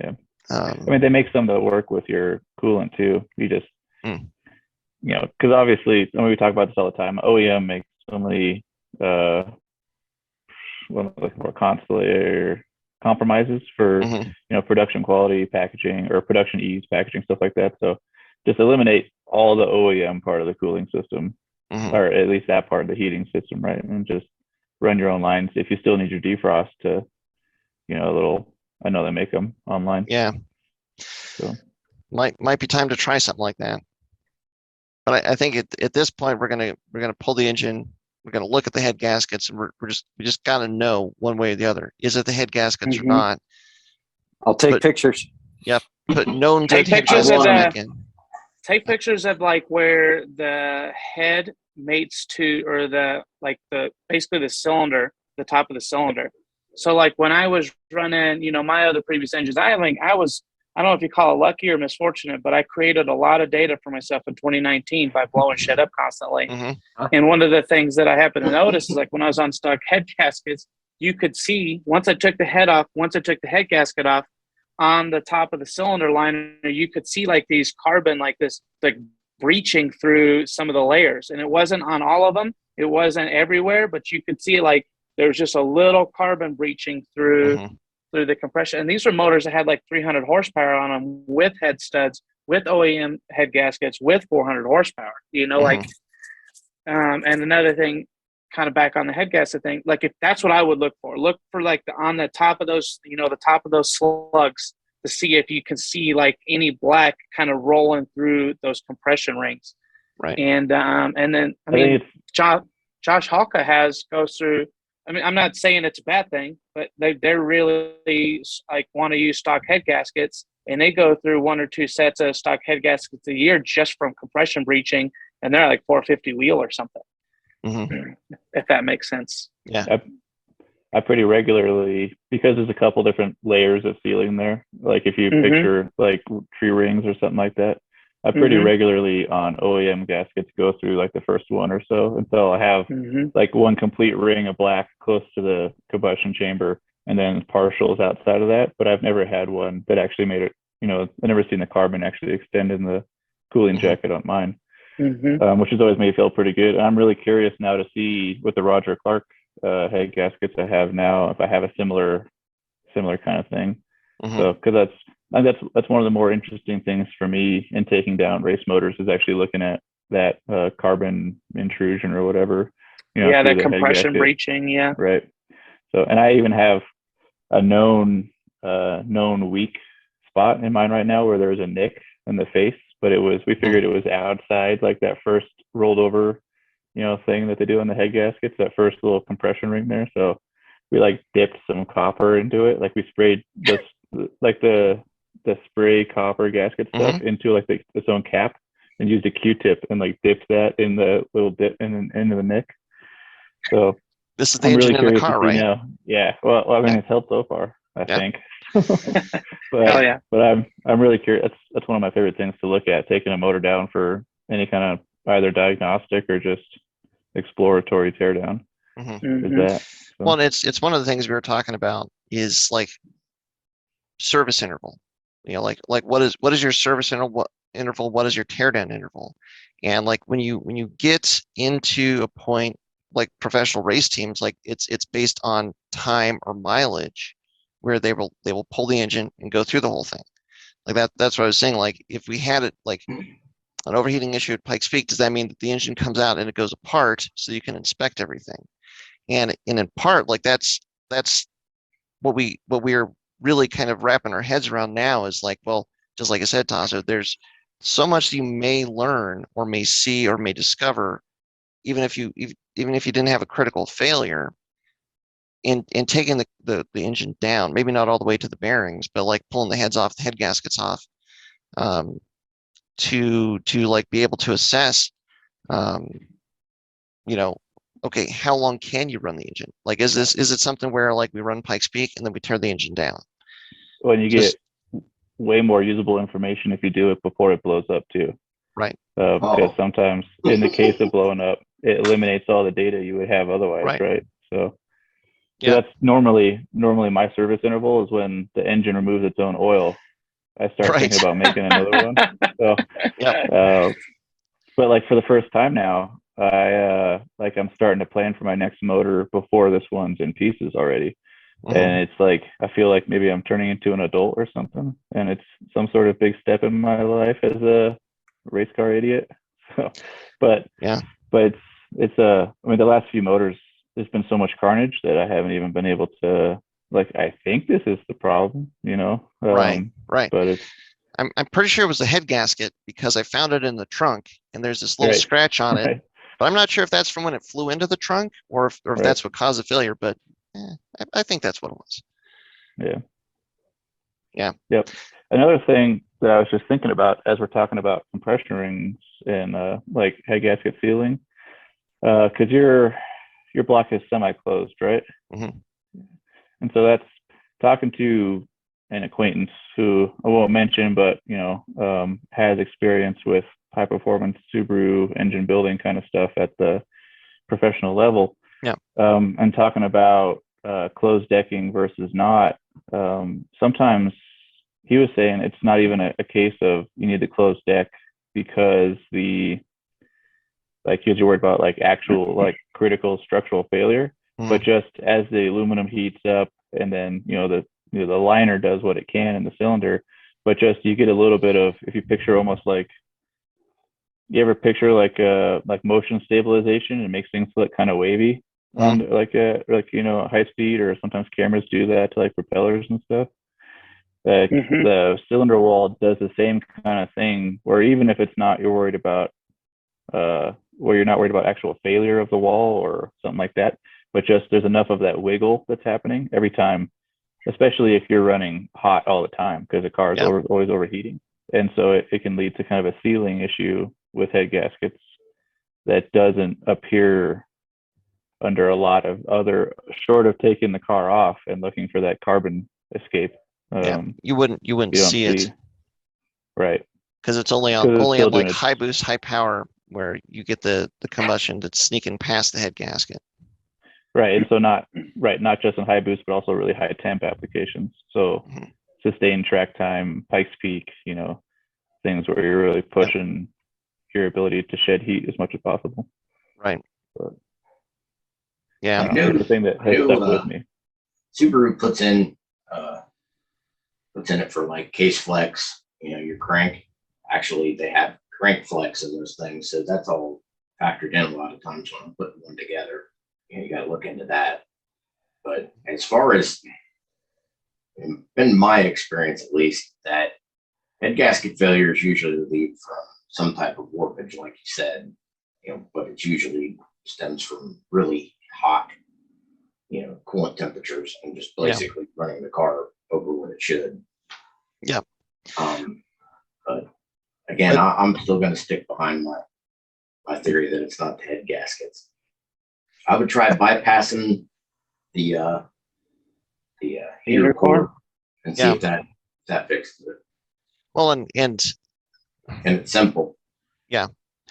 Yeah. I mean, they make some that work with your coolant too. You just, because obviously, we talk about this all the time. OEM makes so many, more constellar compromises for production quality packaging or production ease packaging, stuff like that. So just eliminate all the OEM part of the cooling system, or at least that part of the heating system, right? And just run your own lines. If you still need your defrost to, I know they make them online. Yeah. So might be time to try something like that. But I think at this point we're gonna pull the engine. We're gonna look at the head gaskets, and we just gotta know one way or the other. Is it the head gaskets or not? I'll take pictures. Yep. Put known Take dead head pictures of gaskets back in. Take pictures of like where the head mates to, or basically the cylinder, the top of the cylinder. So like when I was running, my other previous engines, I don't know if you call it lucky or misfortunate, but I created a lot of data for myself in 2019 by blowing shit up constantly. And one of the things that I happened to notice is like when I was on stock head gaskets, you could see once I took the head gasket off, on the top of the cylinder liner, you could see like these carbon, like this, like breaching through some of the layers. And it wasn't on all of them. It wasn't everywhere, but you could see like there was just a little carbon breaching through the compression. And these were motors that had like 300 horsepower on them, with head studs, with OEM head gaskets, with 400 horsepower, and another thing, kind of back on the head gasket thing, like if that's what I would look for like on the top of those, the top of those slugs, to see if you can see like any black kind of rolling through those compression rings. Right. And then, Josh Halka goes through, I'm not saying it's a bad thing, but they're really like want to use stock head gaskets, and they go through 1 or 2 sets of stock head gaskets a year just from compression breaching, and they're like 450 wheel or something. If that makes sense. Yeah. I pretty regularly, because there's a couple different layers of sealing there, like if you picture like tree rings or something like that, I pretty regularly on OEM gaskets go through like the first one or so until I have like one complete ring of black close to the combustion chamber, and then partials outside of that. But I've never had one that actually made it, I've never seen the carbon actually extend in the cooling jacket on mine. Which has always made me feel pretty good. I'm really curious now to see with the Roger Clark head gaskets I have now, if I have a similar kind of thing. So, because that's one of the more interesting things for me in taking down race motors, is actually looking at that carbon intrusion or whatever. The compression breaching. Yeah. Right. So, and I even have a known weak spot in mine right now where there's a nick in the face. But we figured it was outside, like that first rolled over, thing that they do on the head gaskets, that first little compression ring there. So we like dipped some copper into it. Like we sprayed the spray copper gasket stuff into like its own cap, and used a Q-tip and like dipped that in the little dip into the nick. So this is the engine in the car, right? Now. Yeah. Well, it's held so far, I think. But I'm really curious. That's one of my favorite things to look at, taking a motor down for any kind of either diagnostic or just exploratory teardown. Is that so? Well, it's one of the things we were talking about is like service interval. Like what is your service interval? What is your teardown interval? And like when you get into a point like professional race teams, like it's based on time or mileage, where they will pull the engine and go through the whole thing. Like that's what I was saying. Like if we had it like an overheating issue at Pikes Peak, does that mean that the engine comes out and it goes apart so you can inspect everything? And in part, like that's what we're really kind of wrapping our heads around now, is like, well, just like I said, Tasso, there's so much you may learn or may see or may discover, even if you didn't have a critical failure, in taking the engine down, maybe not all the way to the bearings, but like pulling the head gaskets off, to like be able to assess, okay, how long can you run the engine? Like, is it something where like we run Pikes Peak and then we turn the engine down? When you get way more usable information if you do it before it blows up too. Right. Because sometimes in the case of blowing up, it eliminates all the data you would have otherwise, right? So that's normally my service interval is when the engine removes its own oil. I start thinking about making another one. So, but like for the first time now, I'm starting to plan for my next motor before this one's in pieces already. And it's like I feel like maybe I'm turning into an adult or something, and it's some sort of big step in my life as a race car idiot. So, but it's I mean, the last few motors, there's been so much carnage that I haven't even been able to, like, I think this is the problem, Right. But it's I'm pretty sure it was the head gasket because I found it in the trunk and there's this little scratch on it. But I'm not sure if that's from when it flew into the trunk or if that's what caused the failure. But I think that's what it was. Yeah. Yep. Another thing that I was just thinking about as we're talking about compression rings and like head gasket sealing, because your block is semi-closed, right? And so that's talking to an acquaintance who I won't mention, but has experience with high performance Subaru engine building kind of stuff at the professional level. And talking about closed decking versus not. Sometimes he was saying it's not even a case of you need the closed deck because you're worried about like actual like critical structural failure, but just as the aluminum heats up and then the liner does what it can in the cylinder, but just you get a little bit of, if you picture almost like, you ever picture like motion stabilization, it makes things look kind of wavy on high speed, or sometimes cameras do that to like propellers and stuff. The cylinder wall does the same kind of thing, where even if it's not, you're worried about where you're not worried about actual failure of the wall or something like that, but just there's enough of that wiggle that's happening every time, especially if you're running hot all the time, because the car is always overheating. And so it can lead to kind of a sealing issue with head gaskets that doesn't appear under a lot of other, short of taking the car off and looking for that carbon escape. You wouldn't see it, right? Because it's only on like high boost, high power, where you get the combustion that's sneaking past the head gasket. Right, and so not just on high boost, but also really high temp applications. So sustained track time, Pikes Peak, things where you're really pushing your ability to shed heat as much as possible. Right. But, it's the thing that has stuck with me. Subaru puts in it for like case flex, your crank. Actually, they have crank flex in those things, so that's all factored in a lot of times when I'm putting one together. You got to look into that. But as far as in my experience, at least, that head gasket failure is usually relieved from some type of warpage, like you said, but it usually stems from really hot, coolant temperatures and just basically running the car over what it should. Yeah. But again, I'm still going to stick behind my theory that it's not the head gaskets. I would try bypassing the heater core and see if that fixes it. Well, and it's simple. Yeah.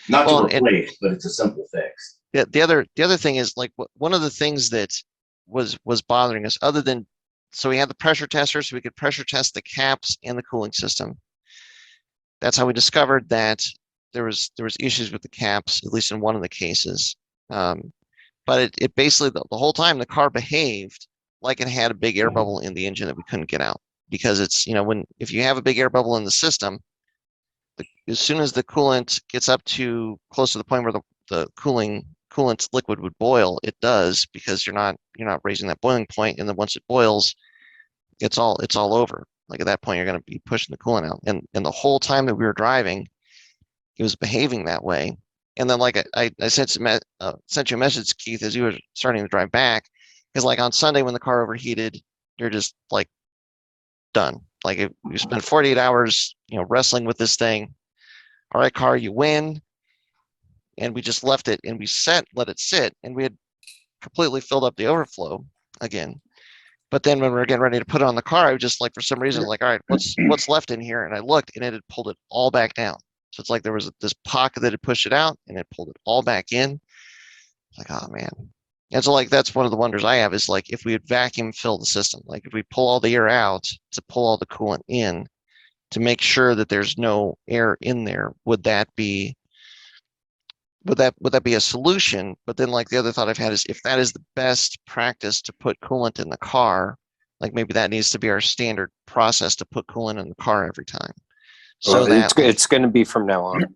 Not to replace, but it's a simple fix. Yeah. The other thing is, like, one of the things that was bothering us, other than, so we had the pressure tester, so we could pressure test the caps and the cooling system. That's how we discovered that there was issues with the caps, at least in one of the cases. But it basically, the whole time the car behaved like it had a big air bubble in the engine that we couldn't get out, because it's, if you have a big air bubble in the system, as soon as the coolant gets up to close to the point where the coolant liquid would boil, it does, because you're not raising that boiling point, and then once it boils, it's all over. Like, at that point, you're going to be pushing the coolant out, and the whole time that we were driving, it was behaving that way. And then, like, I sent you a message, Keith, as you were starting to drive back, because like on Sunday when the car overheated, you're just like done. Like, you spent 48 hours, wrestling with this thing. All right, car, you win. and we just left it and we let it sit, and we had completely filled up the overflow again. But then when we were getting ready to put it on the car, I was just like, for some reason, like, all right, what's left in here? And I looked, and it had pulled it all back down. So it's like there was this pocket that had pushed it out, and it pulled it all back in. Like, oh man. And so like that's one of the wonders I have is like if we would vacuum fill the system, like if we pull all the air out to pull all the coolant in to make sure that there's no air in there, would that be a solution? But then like the other thought I've had is if that is the best practice to put coolant in the car, like maybe that needs to be our standard process to put coolant in the car every time. So well, it's going to be from now on.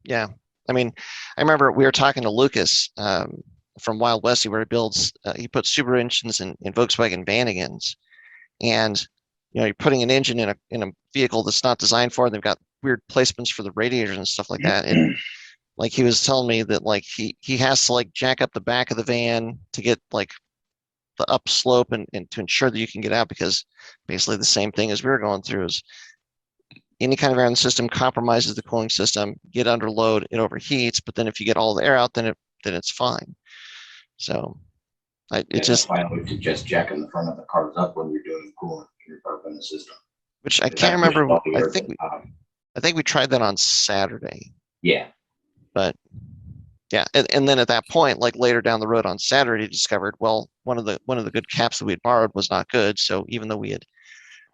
Yeah. I mean, I remember we were talking to Lucas from Wild West, where he builds, he puts Subaru engines in Volkswagen Vanagons, and you're putting an engine in a vehicle that's not designed for it. They've got weird placements for the radiators and stuff like that. And like he was telling me that like he has to like jack up the back of the van to get like the upslope and to ensure that you can get out, because basically the same thing as we were going through is any kind of air in the system compromises the cooling system. Get under load, it overheats. But then if you get all the air out, then it's fine. So that's why I would suggest jacking the front of the cars up when you're doing coolant, you're burping the system. Which I can't remember. I think we tried that on Saturday. Yeah. But yeah, and then at that point, like later down the road on Saturday, discovered, well, one of the good caps that we had borrowed was not good. So even though we had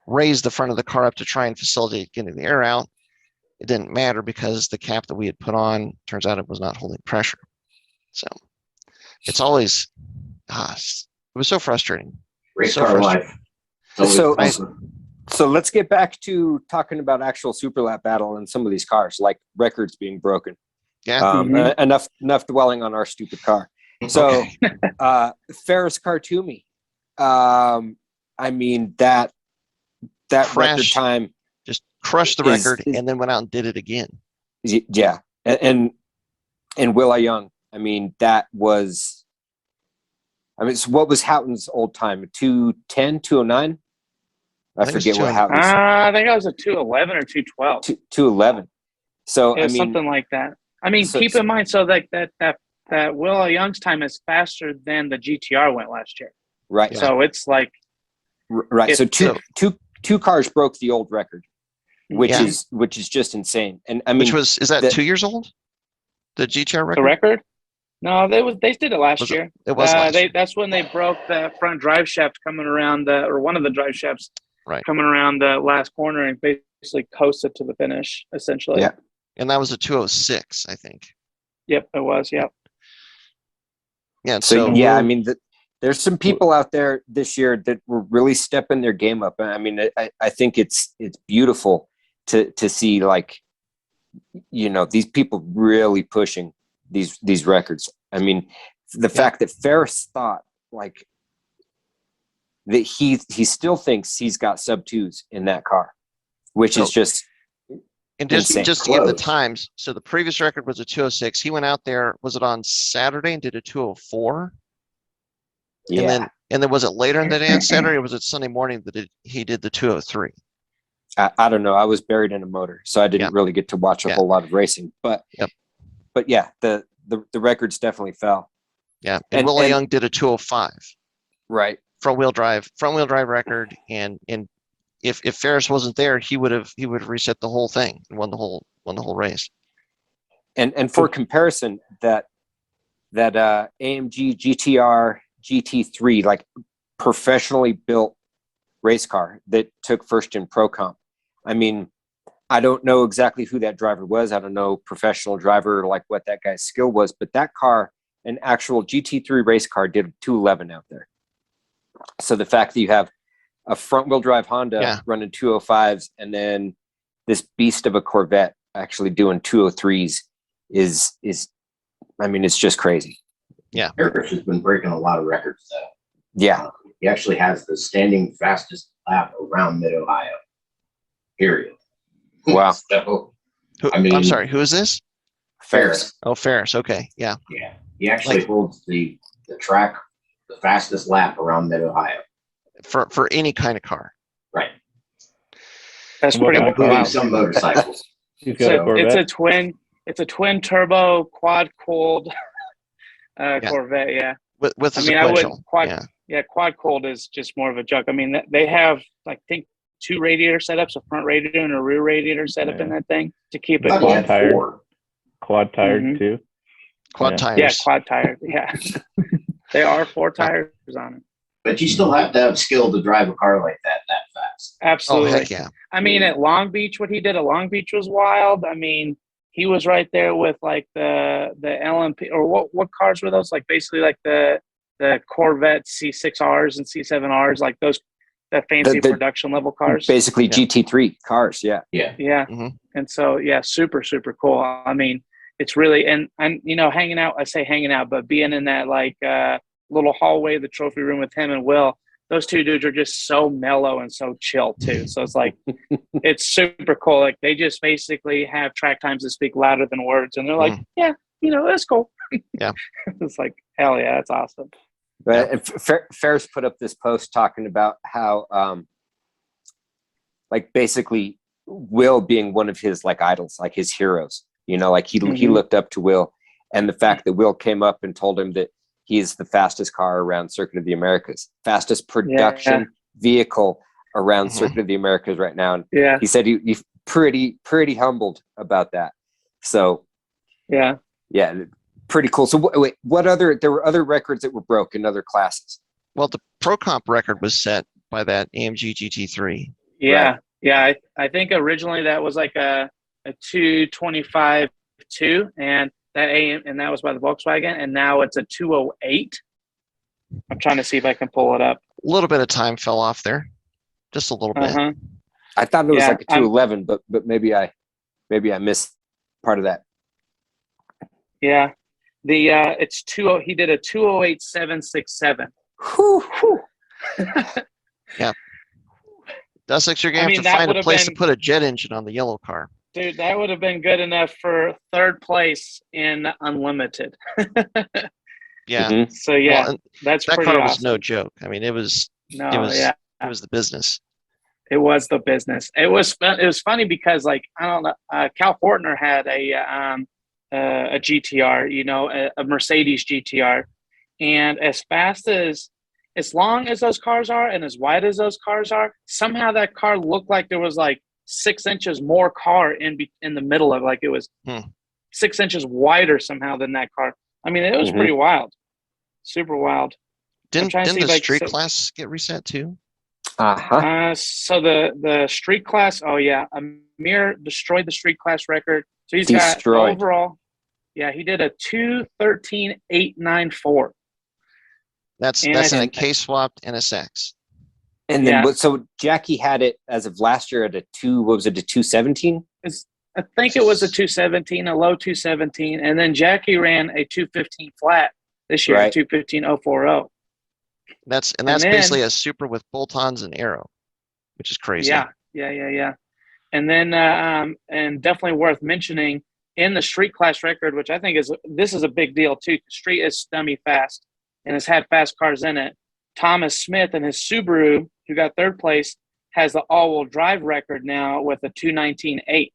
raised the front of the car up to try and facilitate getting the air out, it didn't matter because the cap that we had put on, turns out it was not holding pressure. So it's always, it was so frustrating. Race car life. So let's get back to talking about actual super lap battle and some of these cars, like records being broken. Yeah. Enough dwelling on our stupid car. So Ferris Khartoumi. I mean that record time just crushed the record and then went out and did it again. Yeah. And Willa Young, I mean, so what was Houghton's old time? 210, 209? I forget what Houghton's. I think it was a 211 or 212. 211. So, I mean, something like that. I mean, keep in mind, so like that Willa Young's time is faster than the GTR went last year. Right. Yeah. So it's like. Right. So two cars broke the old record, which is just insane. And I mean, is that 2 years old? The GTR record? The record? No, they did it last year. It was last year. That's when they broke the front drive shaft coming around or one of the drive shafts coming around the last corner and basically coasted to the finish, essentially. Yeah. And that was a 206, I think. Yep, it was. Yep. Yeah. So I mean, there's some people out there this year that were really stepping their game up. I mean, I think it's beautiful to see, like, you know, these people really pushing these records. I mean, the fact that Ferris thought like that he still thinks he's got sub twos in that car, which is just insane. Just to give the times. So the previous record was a 206. He went out there, was it on Saturday, and did a 204? Yeah. And then was it later in the day on Saturday, or was it Sunday morning that he did the 203? I don't know. I was buried in a motor, so I didn't really get to watch a whole lot of racing. But yeah, the records definitely fell. Yeah, and Willa Young did a 205. Right. Front wheel drive record, and if Ferris wasn't there, he would have reset the whole thing and won the whole race. And for comparison, that AMG GTR GT3, like professionally built race car that took first in Pro Comp. I mean, I don't know exactly who that driver was. I don't know professional driver, like what that guy's skill was, but that car, an actual GT3 race car, did 211 out there. So the fact that you have a front wheel drive Honda running 205s and then this beast of a Corvette actually doing 203s is I mean, it's just crazy. Yeah. Ferris has been breaking a lot of records though. Yeah. He actually has the standing fastest lap around Mid-Ohio. Period. Wow. So, I mean, I'm sorry, who is this? Ferris. Oh, Ferris. Okay. Yeah. Yeah. He actually holds the track, the fastest lap around Mid-Ohio. For any kind of car. Right. That's pretty including some motorcycles. It's a twin It's a twin turbo quad cooled Corvette. Yeah. With I a mean, I sequential. wouldn't quad cooled is just more of a joke. I mean, they have, I think, 2 radiator setups, a front radiator and a rear radiator setup in that thing to keep it But he had tired. 4. Quad tired Mhm. too. Quad tires. Yeah, quad tire. Yeah. They are 4 tires on it. But you still have to have skill to drive a car like that fast. Absolutely. Oh, heck yeah. I mean, at Long Beach, what he did at Long Beach was wild. I mean, he was right there with like the LMP, or what cars were those? Like basically like the Corvette C6Rs and C7Rs, like those, the fancy production level cars. Basically GT3 cars. Yeah. Yeah. Mm-hmm. And so, yeah, super, super cool. I mean, it's really, and you know, hanging out, I say hanging out, but being in that like little hallway of the trophy room with him and Will, those 2 dudes are just so mellow and so chill too. So it's like, it's super cool. Like they just basically have track times that speak louder than words. And they're like, yeah, you know, that's cool. Yeah. It's like, hell yeah, that's awesome. But Ferris put up this post talking about how, like basically Will being one of his like idols, like his heroes, you know, like he looked up to Will, and the fact that Will came up and told him that he's the fastest car around Circuit of the Americas, fastest production vehicle around Circuit of the Americas right now. And he said he's pretty humbled about that. So yeah, pretty cool. So wait, there were other records that were broke in other classes. Well, the Pro Comp record was set by that AMG GT3. Yeah. Right. Yeah. I think originally that was like a 225-2, and that was by the Volkswagen, and now it's a 208. I'm trying to see if I can pull it up. A little bit of time fell off there, just a little bit. I thought it was like a 211, but maybe I missed part of that. Yeah, it's 20. He did a 208.767. Yeah. Dussex, you're gonna have to find a place to put a jet engine on the yellow car. Dude, that would have been good enough for 3rd place in Unlimited. Yeah. So yeah, well, that car awesome. was no joke. I mean, it was the business. It was the business. It was funny because, like, I don't know, Cal Fortner had a GTR, you know, a Mercedes GTR, and as long as those cars are and as wide as those cars are, somehow that car looked like there was like 6 inches more car in the middle of it. Like it was 6 inches wider somehow than that car. I mean, it was pretty wild, super wild. Didn't the street class get reset too? So the street class, Amir destroyed the street class record. So he's got overall, he did a 213.894. That's in a K-swapped NSX. And then, so Jackie had it as of last year at a 217? I think it was a 217, a low 217, and then Jackie ran a 215 flat this year, 215.040. That's basically a super with bolt-ons and aero, which is crazy. Yeah. And then, and definitely worth mentioning, in the street class record, which I think is a big deal too. Street is dummy fast and has had fast cars in it. Thomas Smith and his Subaru, who got 3rd place, has the all-wheel drive record now with a 219.8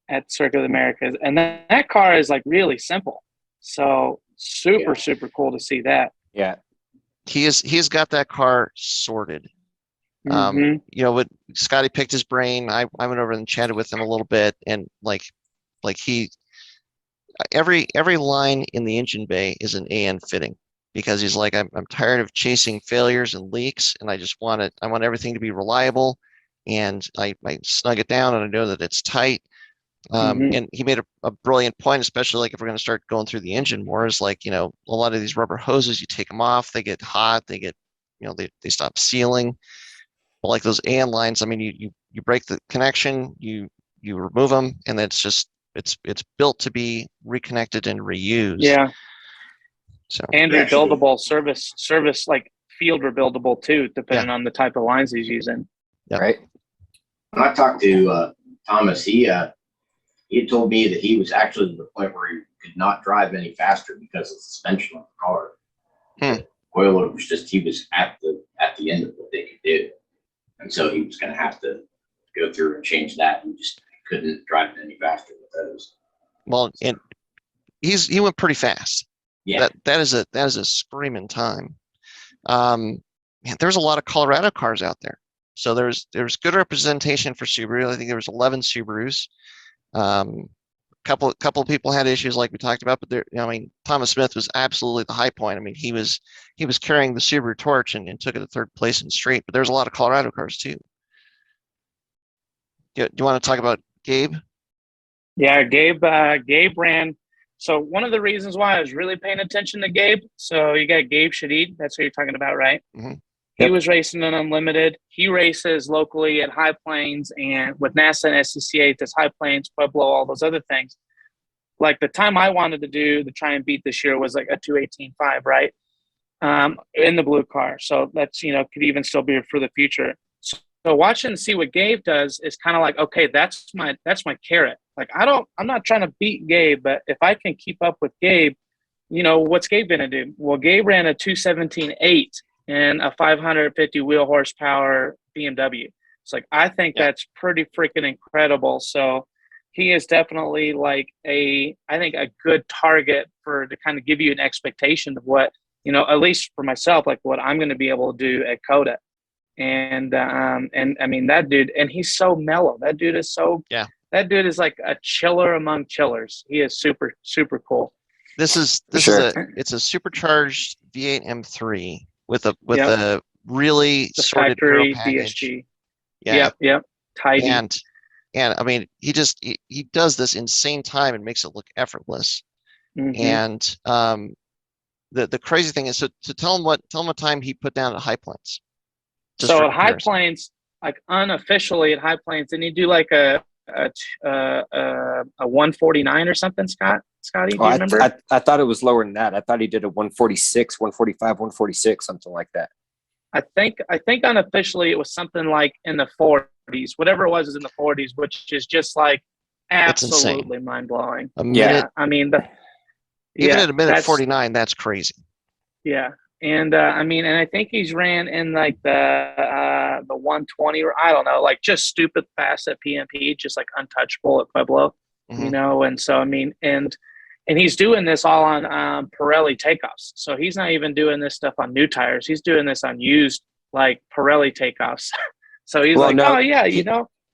at Circuit of the Americas. And that car is like really simple. So super cool to see that. Yeah. He's got that car sorted. You know, what Scotty picked his brain. I went over and chatted with him a little bit, and like every line in the engine bay is an AN fitting, because he's like, I'm tired of chasing failures and leaks, and I want everything to be reliable, and I snug it down and I know that it's tight. And he made a brilliant point, especially like if we're going to start going through the engine more, is like, you know, a lot of these rubber hoses, you take them off, they get hot, they get, you know, they stop sealing. But like those AN lines, I mean, you break the connection, you remove them, and it's built to be reconnected and reused. Yeah. So and rebuildable service like field rebuildable too, depending on the type of lines he's using. Yep. Right. When I talked to Thomas, he had told me that he was actually to the point where he could not drive any faster because of the suspension on the car. Oiler was he was at the end of what they could do, and so he was going to have to go through and change that. He just couldn't drive any faster with those. Well, and he went pretty fast. Yeah. That is a screaming time. Man, there's a lot of Colorado cars out there. So there's good representation for Subaru. I think there was 11 Subarus. Couple of people had issues like we talked about, but Thomas Smith was absolutely the high point. I mean, he was carrying the Subaru torch and took it to third place in straight. But there's a lot of Colorado cars too. Do you want to talk about Gabe? Yeah, Gabe ran. So one of the reasons why I was really paying attention to Gabe, so you got Gabe Shadid, that's who you're talking about, right? Mm-hmm. He was racing in Unlimited. He races locally at High Plains and with NASA and SCCA, does High Plains, Pueblo, all those other things. Like the time I wanted to do to try and beat this year was like a 2:18.5, right? In the blue car. So that's, could even still be for the future. So watching and see what Gabe does is kind of like, okay, that's my carrot. Like I'm not trying to beat Gabe, but if I can keep up with Gabe, what's Gabe gonna do? Well, Gabe ran a 2:17.8 in a 550 wheel horsepower BMW. It's like, I think that's pretty freaking incredible. So he is definitely like I think a good target to kind of give you an expectation of what, at least for myself, like what I'm going to be able to do at COTA. And I mean, that dude, and he's so mellow. That dude is that dude is like a chiller among chillers. He is super, super cool. It's a supercharged V8 M3 with a really sorted factory package. DSG. Yeah. Yep. Tidy. And I mean, he does this insane time and makes it look effortless. Mm-hmm. And the crazy thing is, so to tell him what time he put down at High Plains. So at High Plains, like unofficially at High Plains, didn't he do like a 149 or something, Scotty? Do you remember? I thought it was lower than that. I thought he did a 146, 145, 146, something like that. I think unofficially it was something like in the 40s. Whatever it was is in the 40s, which is just like absolutely mind blowing. Yeah, I mean, even at a minute 49, that's crazy. Yeah, and I mean, and I think he's ran in like the 120 or I don't know, like just stupid fast at PMP, just like untouchable at Pueblo, And so I mean, and he's doing this all on Pirelli takeoffs. So he's not even doing this stuff on new tires. He's doing this on used, like Pirelli takeoffs. So he's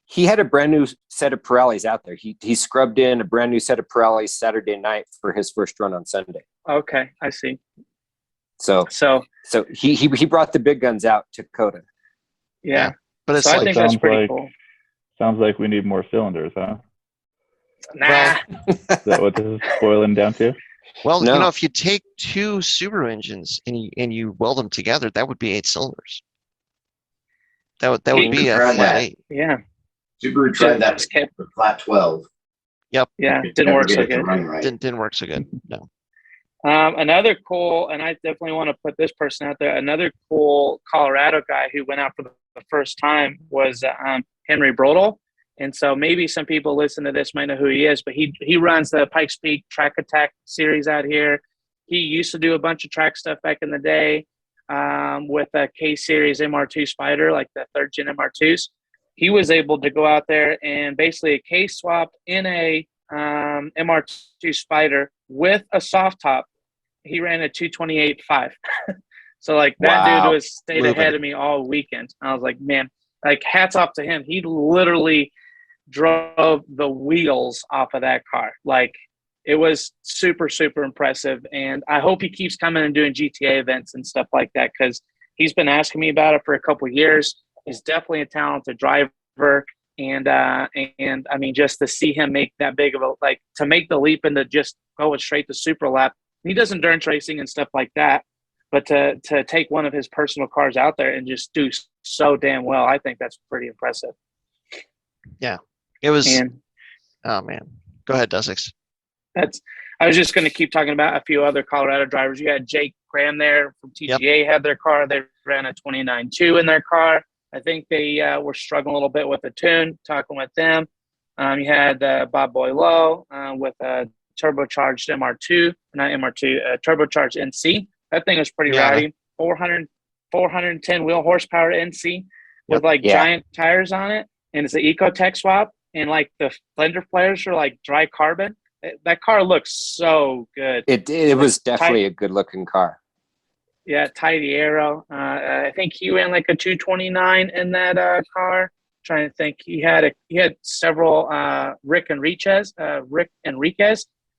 He had a brand new set of Pirellis out there. He scrubbed in a brand new set of Pirellis Saturday night for his first run on Sunday. Okay, I see. So he brought the big guns out to COTA. Yeah. But it's I think that's pretty cool. Sounds like we need more cylinders, huh? Nah. Well, is that what this is boiling down to? Well, no. If you take two Subaru engines and you weld them together, that would be 8 cylinders. That would be a flat 8. Yeah. Subaru tried that with flat 12. Yep. Yeah, didn't work so good. Right. Didn't work so good. No. Another cool, and I definitely want to put this person out there. Another cool Colorado guy who went out for the first time was Henry Brodel. And so maybe some people listen to this might know who he is, but he runs the Pikes Peak Track Attack series out here. He used to do a bunch of track stuff back in the day with a K-Series MR2 Spider, like the 3rd gen MR2s. He was able to go out there and basically a K-swap in a MR2 Spider with a soft top. He ran a 228.5. So like that dude stayed ahead of me all weekend. I was like, man, like hats off to him. He literally drove the wheels off of that car. Like it was super, super impressive. And I hope he keeps coming and doing GTA events and stuff like that, because he's been asking me about it for a couple of years. He's definitely a talented driver. And I mean, just to see him make that big of to make the leap into just going straight to super lap. He does endurance racing and stuff like that, but to take one of his personal cars out there and just do so damn well, I think that's pretty impressive. Yeah, it was. Oh man, go ahead, DSX. I was just going to keep talking about a few other Colorado drivers. You had Jake Graham there from TGA had their car. They ran a 29.2 in their car. I think they were struggling a little bit with the tune, talking with them. You had Bob Boileau with a turbocharged MR2, not MR2, turbocharged NC. That thing was pretty rowdy. 410 wheel horsepower NC with giant tires on it. And it's an Ecotech swap. And like the fender flares are like dry carbon. that car looks so good. It was definitely a good looking car. Yeah, tidy aero. I think he ran like a 229 in that car. Trying to think, he had several Rick Enriquez.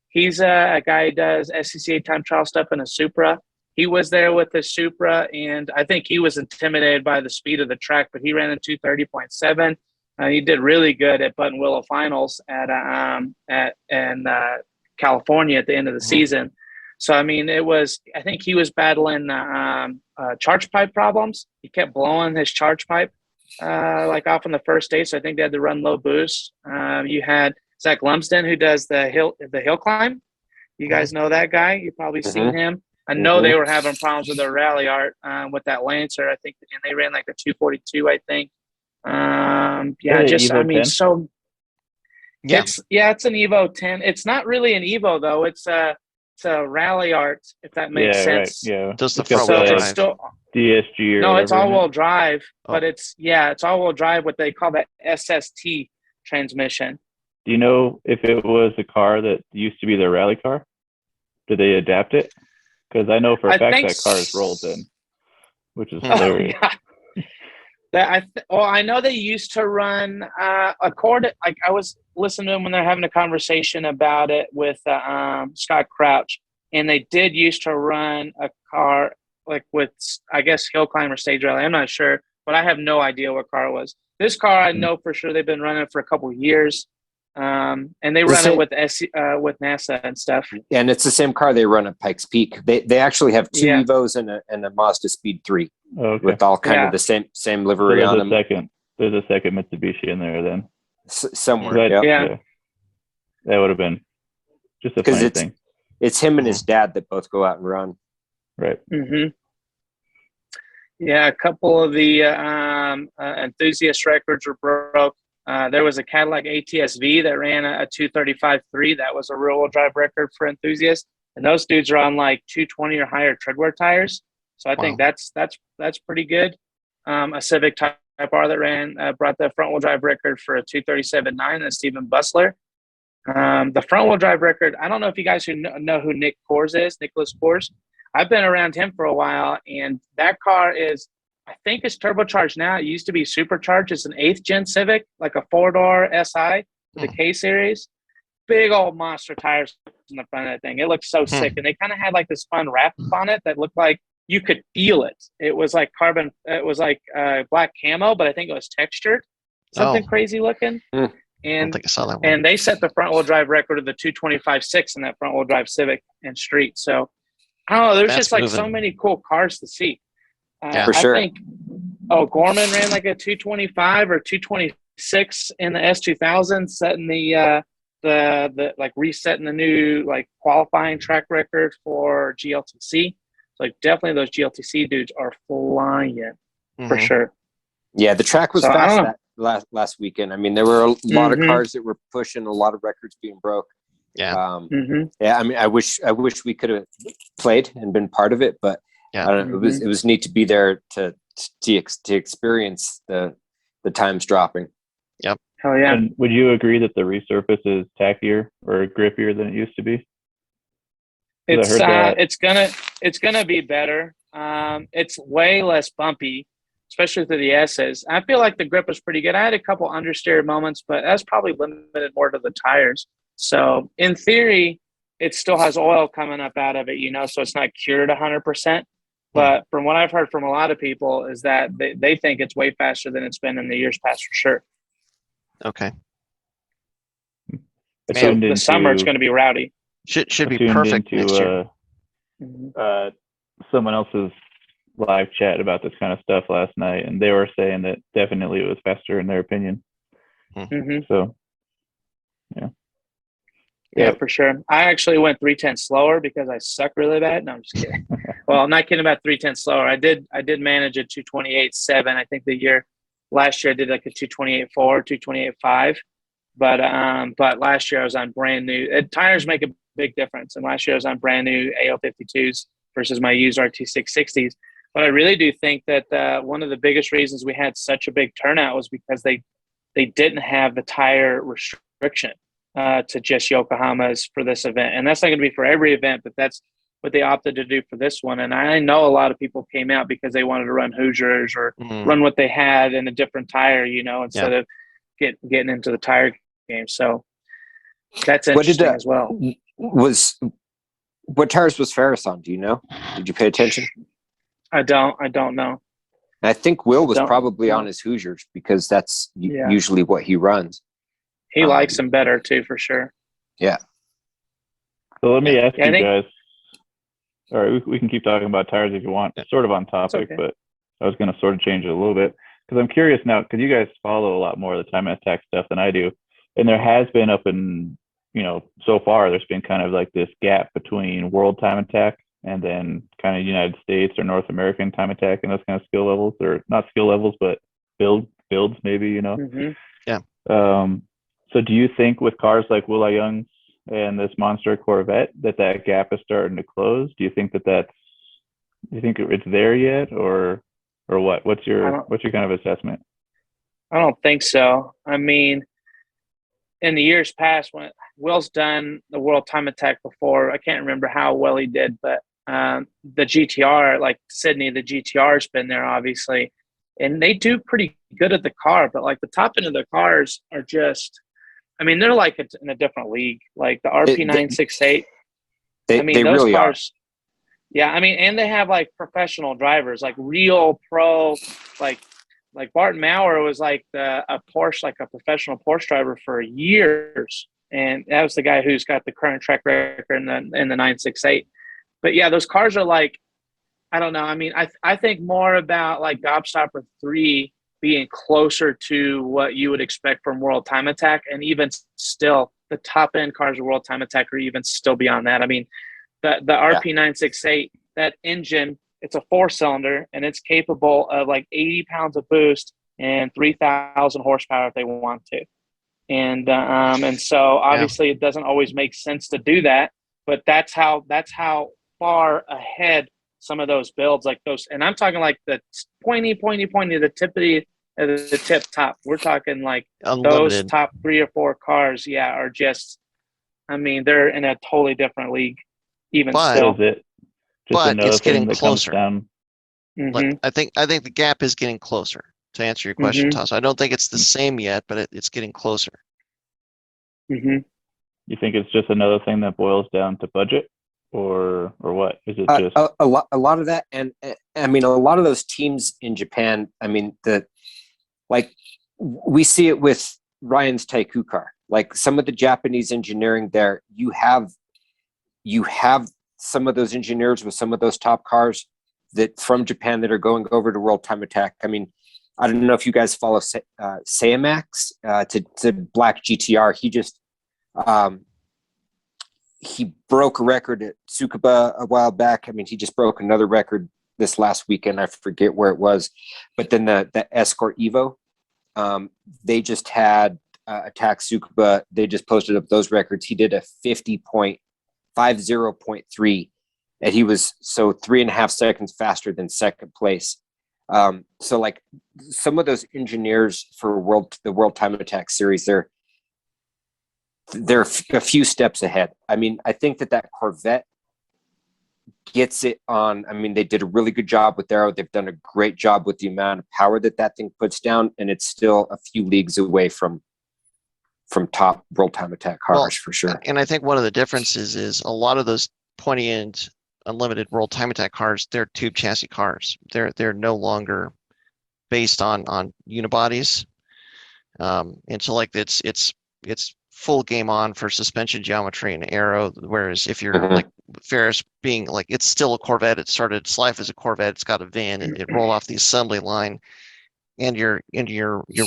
He's a guy who does SCCA time trial stuff in a Supra. He was there with the Supra, and I think he was intimidated by the speed of the track, but he ran a 230.7. He did really good at Buttonwillow Finals at California at the end of the season. So, I mean, I think he was battling charge pipe problems. He kept blowing his charge pipe like off on the first day. So I think they had to run low boost. You had Zach Lumsden, who does the hill climb. You guys know that guy. You've probably seen him. I know they were having problems with their rally art with that Lancer, I think, and they ran like a 242, I think. It's an Evo 10. It's not really an Evo though. It's a rally art, if that makes sense. Right. Yeah. Does the front wheel drive? Still DSG or no, it's all-wheel drive, but it's all-wheel drive. What they call the SST transmission. Do you know if it was a car that used to be their rally car? Did they adapt it? Because I know for a fact that car is rolled in, which is hilarious. I know they used to run a Corda. Like I was listening to them when they're having a conversation about it with Scott Crouch, and they did used to run a car like with, I guess, hill climb or stage rally. I'm not sure, but I have no idea what car it was. This car, I know for sure they've been running for a couple of years, and they run it with NASA and stuff. And it's the same car they run at Pikes Peak. They actually have two Evos and a Mazda Speed 3 with all kind of the same livery on them. There's a second Mitsubishi in there then. Somewhere, that would have been just a funny thing. It's him and his dad that both go out and run. Right. Mm-hmm. Yeah, a couple of the enthusiast records were broke. There was a Cadillac ATS-V that ran a 235.3. That was a rear-wheel drive record for enthusiasts. And those dudes are on like 220 or higher treadwear tires. So I think that's pretty good. A Civic Type R that brought the front-wheel drive record for a 237.9. That's Stephen Bussler. The front-wheel drive record, I don't know if you guys know who Nick Kors is, Nicholas Kors. I've been around him for a while, and that car I think it's turbocharged now. It used to be supercharged. It's an 8th gen Civic, like a 4-door SI, the K series. Big old monster tires in the front of that thing. It looked so sick. And they kind of had like this fun wrap on it that looked like you could feel it. It was like black camo, but I think it was textured. Something crazy looking. And I don't think I saw that one. And they set the front wheel drive record of the 225.6 in that front wheel drive Civic and Street. So I don't know. There's just like so many cool cars to see. For sure. I think Gorman ran like a 225 or 226 in the S2000, setting the like resetting the new like qualifying track record for GLTC. So like definitely those GLTC dudes are flying for sure. Yeah, the track was fast last weekend. I mean, there were a lot of cars that were pushing, a lot of records being broke. Yeah. Yeah. I mean, I wish we could have played and been part of it, but I don't know. It was neat to be there to experience the times dropping. Yep. Hell yeah. And would you agree that the resurface is tackier or grippier than it used to be? It's gonna be better. It's way less bumpy, especially through the S's. I feel like the grip was pretty good. I had a couple understeer moments, but that's probably limited more to the tires. So in theory, it still has oil coming up out of it, so it's not cured 100%. But from what I've heard from a lot of people is that they think it's way faster than it's been in the years past for sure. Okay. So the summer it's going to be rowdy. Should be perfect next year. Someone else's live chat about this kind of stuff last night, and they were saying that definitely it was faster in their opinion. So, yeah. Yeah, for sure. I actually went 3/10 slower because I suck really bad. No, I'm just kidding. Well, I'm not kidding about 3/10 slower. I did manage a 228.7. I think last year I did like a 228.4, 228.5. But last year I was on brand new. Tires make a big difference. And last year I was on brand new AO52s versus my used RT660s. But I really do think that one of the biggest reasons we had such a big turnout was because they didn't have the tire restriction. to just Yokohamas for this event. And that's not going to be for every event, but that's what they opted to do for this one. And I know a lot of people came out because they wanted to run Hoosiers or run what they had in a different tire, instead of getting into the tire game. So that's interesting as well. What tires was Ferris on? Do you know? Did you pay attention? I don't know. I think Will was probably on his Hoosiers because that's usually what he runs. He likes them better too, for sure. Yeah. So let me ask you guys, or we can keep talking about tires if you want. It's sort of on topic, but I was going to sort of change it a little bit because I'm curious now, because you guys follow a lot more of the time attack stuff than I do. And there has been up in, so far, there's been kind of like this gap between world time attack and then kind of United States or North American time attack and those kind of skill levels, or not skill levels, but builds maybe, Yeah. So do you think with cars like Will Young's and this monster Corvette that gap is starting to close? Do you think do you think it's there yet, or what? What's your kind of assessment? I don't think so. I mean, in the years past, when Will's done the world time attack before, I can't remember how well he did, but the GTR, like Sydney, the GTR's been there obviously, and they do pretty good at the car, but like the top end of the cars are just, I mean, they're like in a different league, like the RP968. They those really cars, yeah. I mean, and they have like professional drivers, like real pro, like Barton Maurer was like a Porsche, like a professional Porsche driver for years, and that was the guy who's got the current track record in the 968. But yeah, those cars are like, I don't know. I mean, I think more about like Gobstopper 3 being closer to what you would expect from World Time Attack, and even still, the top end cars of World Time Attack are even still beyond that. I mean, the RP968, that engine, it's a 4-cylinder, and it's capable of like 80 pounds of boost and 3,000 horsepower if they want to. And so obviously it doesn't always make sense to do that, but that's how far ahead some of those builds, like those, and I'm talking like the pointy, the tip top. We're talking like Unlimited. Those top 3 or 4 cars, are just, I mean, they're in a totally different league, even still. But it's getting closer. Mm-hmm. I think the gap is getting closer. To answer your question, Toss, I don't think it's the same yet, but it's getting closer. Mm-hmm. You think it's just another thing that boils down to budget, or what? Is it just a lot of that? And I mean, a lot of those teams in Japan. I mean, we see it with Ryan's Taikyu car. Like some of the Japanese engineering there, you have some of those engineers with some of those top cars that from Japan that are going over to World Time Attack. I mean, I don't know if you guys follow Sayamax to Black GTR. He just he broke a record at Tsukuba a while back. I mean, he just broke another record this last weekend. I forget where it was, but then the Escort Evo, they just had Attack Tsukuba. They just posted up those records. He did a 50.3, and he was 3.5 seconds faster than second place. So like some of those engineers for the World Time Attack series, they're a few steps ahead. I mean, I think that Corvette gets it on. I mean, they did a really good job with Aero. They've done a great job with the amount of power that thing puts down, and it's still a few leagues away from top World Time Attack cars for sure. And I think one of the differences is a lot of those pointy end unlimited World Time Attack cars, they're tube chassis cars. They're no longer based on unibodies, and so like it's full game on for suspension geometry and aero. Whereas if you're like Ferris being like, it's still a Corvette. It started its life as a Corvette. It's got a VIN. It rolled off the assembly line, and you're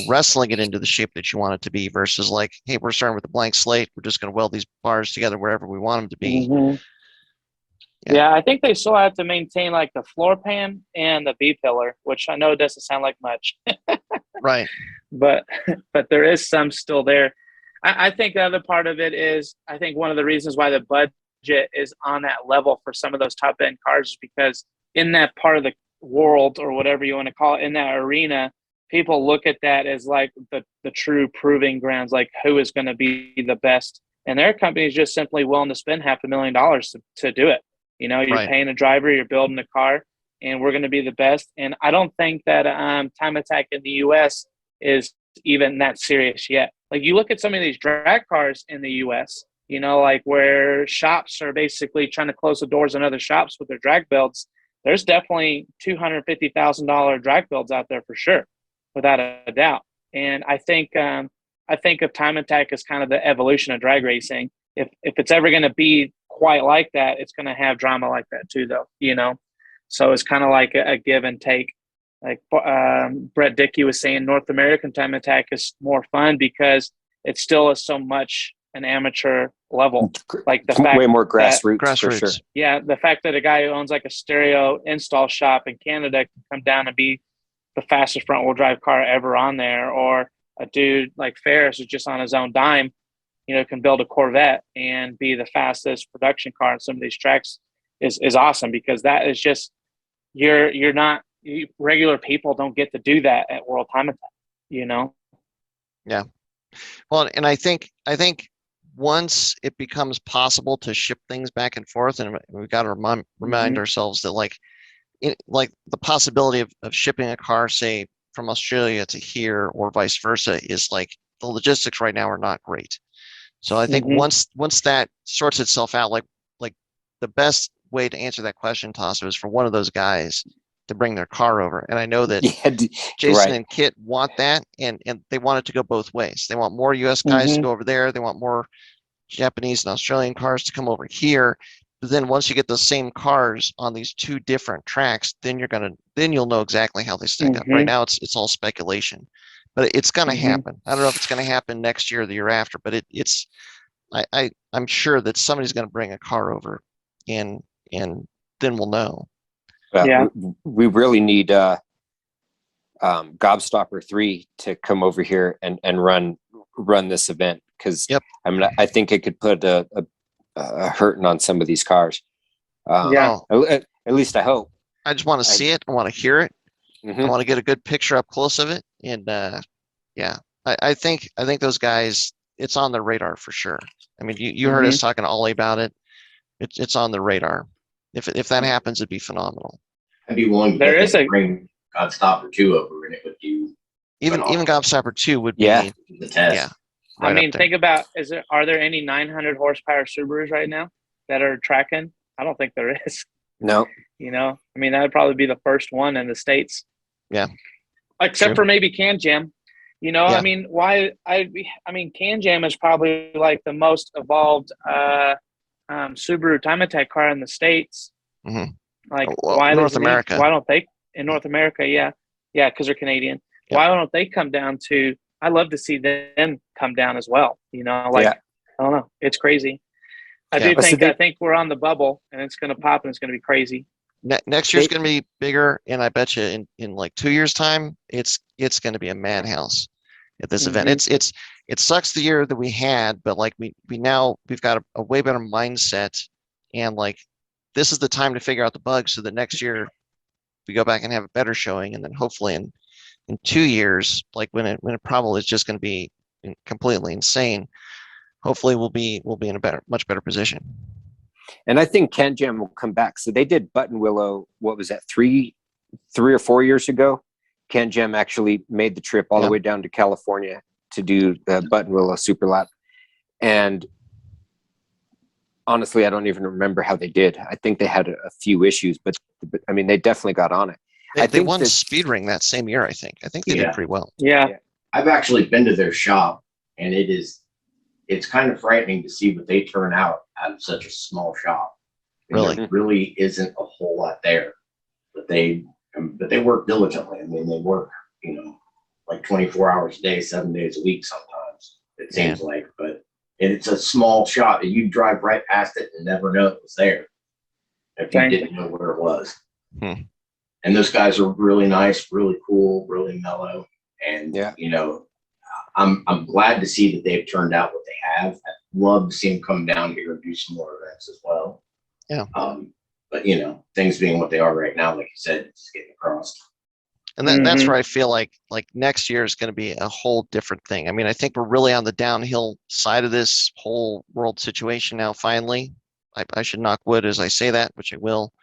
wrestling it into the shape that you want it to be. Versus like, hey, we're starting with a blank slate. We're just going to weld these bars together wherever we want them to be. Mm-hmm. Yeah, I think they still have to maintain like the floor pan and the B pillar, which I know doesn't sound like much. Right. But there is some still there. I think the other part of it is, I think one of the reasons why the budget is on that level for some of those top end cars is because in that part of the world, or whatever you want to call it, in that arena, people look at that as like the true proving grounds, like who is going to be the best. And their company is just simply willing to spend $500,000 to do it. You know, you're Right. paying a driver, you're building a car, and we're going to be the best. And I don't think that time attack in the U.S. is even that serious yet. Like you look at some of these drag cars in the U.S., you know, like where shops are basically trying to close the doors on other shops with their drag builds. There's definitely $250,000 drag builds out there for sure, without a doubt. And I think of time attack as kind of the evolution of drag racing. If it's ever going to be quite like that, it's going to have drama like that too, though. You know, so it's kind of like a give and take. Like Brett Dickey was saying, North American time attack is more fun because it still is so much an amateur level. Like the fact way more grassroots, for Grassroots. sure. yeah, the fact that a guy who owns like a stereo install shop in Canada can come down and be the fastest front wheel drive car ever on there, or a dude like Ferris who's just on his own dime, you know, can build a Corvette and be the fastest production car on some of these tracks is awesome, because that is just regular people don't get to do that at World Time Attack, you know? Yeah. Well, and I think once it becomes possible to ship things back and forth, and we've got to remind ourselves that like the possibility of shipping a car, say from Australia to here or vice versa, is like the logistics right now are not great. So I think once that sorts itself out, like the best way to answer that question, Tasso, is for one of those guys to bring their car over. And I know that Jason and Kit want that, and they want it to go both ways. They want more US guys to go over there. They want more Japanese and Australian cars to come over here. But then once you get those same cars on these two different tracks, then you'll know exactly how they stack up. Right now it's all speculation, but it's going to happen. I don't know if it's going to happen next year or the year after, but I'm sure that somebody's going to bring a car over, and then we'll know. We really need Gobstopper 3 to come over here and run this event, because I mean, I think it could put a hurting on some of these cars. At least I hope. I just want to see it. I want to hear it. I want to get a good picture up close of it. And I think those guys, it's on the radar for sure. I mean, you heard us talking to Ollie about it. It's on the radar. If that happens, it'd be phenomenal. I'd be willing to bring Godstopper 2 over, and it would do even Gobstopper 2 would be the test. Yeah. I mean, think about, are there any 900 horsepower Subarus right now that are tracking? I don't think there is. No. You know, I mean, that would probably be the first one in the States. Yeah. Except for maybe Can Jam. You know, I mean, Can Jam is probably like the most evolved Subaru time attack car in the States. Like, North America. Why don't they in North America? Yeah, because they're Canadian. Yeah. Why don't they come down to? I'd love to see them come down as well. You know, like I don't know, it's crazy. I think we're on the bubble, and it's going to pop, and it's going to be crazy. Next year's going to be bigger, and I bet you in like 2 years' time, it's going to be a madhouse at this event. It sucks the year that we had, but like we've got a way better mindset, and like this is the time to figure out the bugs, so that next year we go back and have a better showing, and then hopefully in 2 years, like when it probably is just going to be completely insane, hopefully we'll be in a much better position. And I think Can Jam will come back. So they did Button Willow, what was that, 3 or 4 years ago? Can Jam actually made the trip all the way down to California to do the Button Willow Super Lap. And honestly, I don't even remember how they did. I think they had a few issues, but I mean, they definitely got on it. They won Speed Ring that same year, I think. I think they did pretty well. Yeah. I've actually been to their shop, and it's kind of frightening to see what they turn out of such a small shop. Really? There really isn't a whole lot there, but they work diligently. I mean, they work, like 24 hours a day, 7 days a week sometimes, it seems like, but it's a small shop. You drive right past it and never know it was there if you didn't know where it was. And those guys are really nice, really cool, really mellow. And, I'm glad to see that they've turned out what they have. I'd love to see them come down here and do some more events as well. Yeah. But things being what they are right now, like you said, it's just getting across. And that's where I feel like next year is going to be a whole different thing. I mean, I think we're really on the downhill side of this whole world situation now. Finally, I should knock wood as I say that, which I will.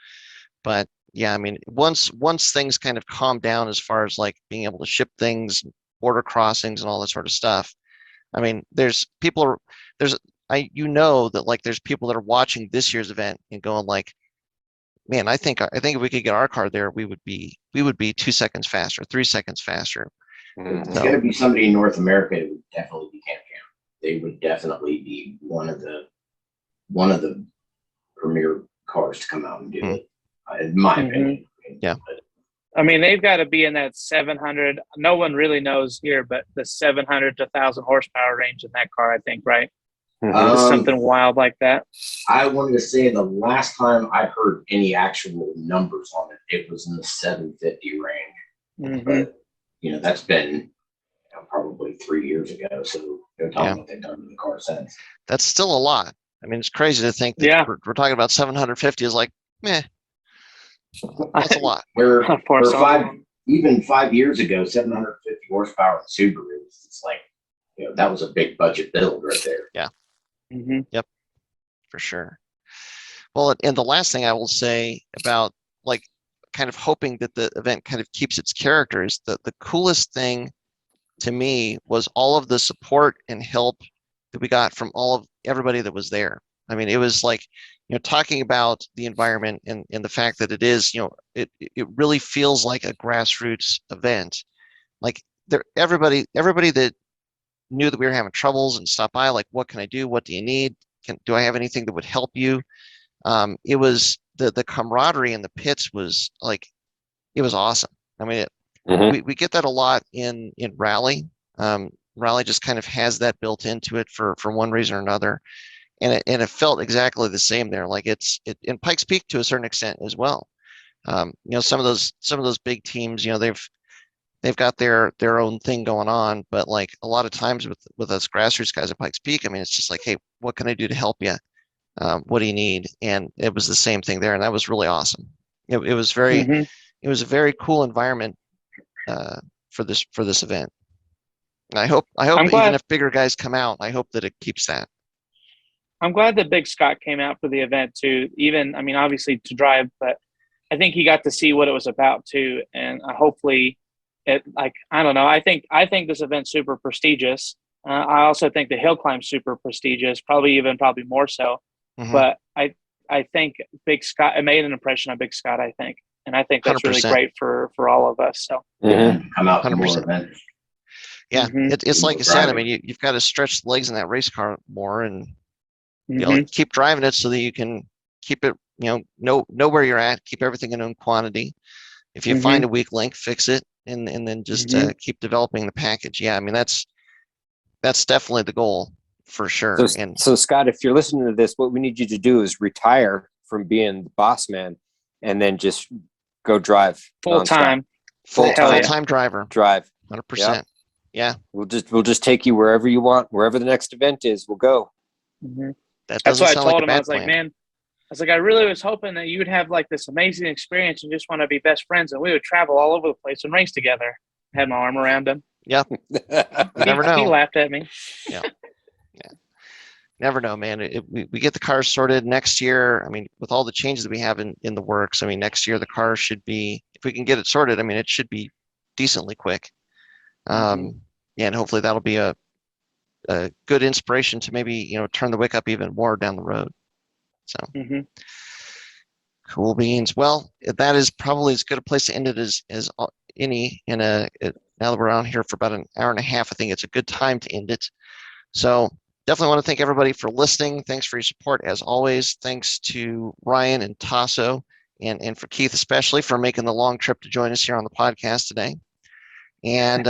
But yeah, I mean, once things kind of calm down as far as like being able to ship things, border crossings, and all that sort of stuff. I mean, there's people that like there's people that are watching this year's event and going like, man, I think if we could get our car there, we would be 2 seconds faster, 3 seconds faster. There's going to be somebody in North America who would definitely be Cam Cam. They would definitely be one of the premier cars to come out and do it, in my opinion. Yeah. I mean, they've got to be in that 700. No one really knows here, but the 700 to 1,000 horsepower range in that car, I think, right? Something wild like that. I wanted to say the last time I heard any actual numbers on it, it was in the 750 range. But, that's been probably 3 years ago. So they're talking what they've done to the car since. That's still a lot. I mean, it's crazy to think that we're talking about 750 is like, meh. That's a lot. Even 5 years ago, 750 horsepower in Subaru, it's like, that was a big budget build right there. Yeah. Yep, for sure. Well, and the last thing I will say about like kind of hoping that the event kind of keeps its character is that the coolest thing to me was all of the support and help that we got from everybody that was there. I mean, it was like, talking about the environment and the fact that it is, it really feels like a grassroots event. Like everybody that knew that we were having troubles and stopped by, like, what can I do? What do you need? Do I have anything that would help you? It was the camaraderie in the pits was like, it was awesome. I mean, we get that a lot in rally. Rally just kind of has that built into it for one reason or another. And it felt exactly the same there. Like it's in Pikes Peak to a certain extent as well. Some of those big teams, they've got their own thing going on, but like a lot of times with us grassroots guys at Pikes Peak, I mean, it's just like, hey, what can I do to help you? What do you need? And it was the same thing there, and that was really awesome. It was it was a very cool environment for this event. And I hope even if bigger guys come out, I hope that it keeps that. I'm glad that Big Scott came out for the event too. Even, I mean, obviously to drive, but I think he got to see what it was about too, and hopefully. I don't know. I think this event's super prestigious. I also think the hill climb's super prestigious, probably more so. But I think Big Scott, it made an impression on Big Scott, I think. And I think that's 100%. Really great for all of us. So come out 100%. Yeah, it's like you said. I mean, you've got to stretch the legs in that race car more, and keep driving it so that you can keep it. Know where you're at. Keep everything in known quantity. If you find a weak link, fix it, and then just keep developing the package. Yeah, I mean that's definitely the goal for sure. So Scott, if you're listening to this, what we need you to do is retire from being the boss man, and then just go drive full time driver. Drive 100%. Yeah, we'll just take you wherever you want, wherever the next event is. We'll go. That's what I told him. I was like, man. I was like, I really was hoping that you would have like this amazing experience and just want to be best friends, and we would travel all over the place and race together. I had my arm around him. Yeah. Never know. He laughed at me. Yeah. Never know, man. We get the cars sorted next year. I mean, with all the changes that we have in the works, I mean, next year the car should be, if we can get it sorted, I mean, it should be decently quick. And hopefully that'll be a good inspiration to maybe, turn the wick up even more down the road. So cool beans. Well, that is probably as good a place to end it as any. Now that we're on here for about an hour and a half, I think it's a good time to end it. So definitely want to thank everybody for listening. Thanks for your support as always. Thanks to Ryan and Tasso and for Keith especially for making the long trip to join us here on the podcast today. And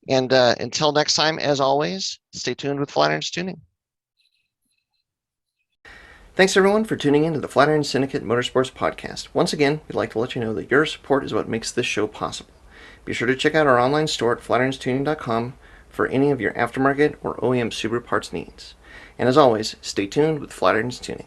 until next time, as always, stay tuned with Flatirons Tuning. Thanks everyone for tuning in to the Flatirons Syndicate Motorsports Podcast. Once again, we'd like to let you know that your support is what makes this show possible. Be sure to check out our online store at flatirons.com for any of your aftermarket or OEM Subaru parts needs. And as always, stay tuned with Flatirons Tuning.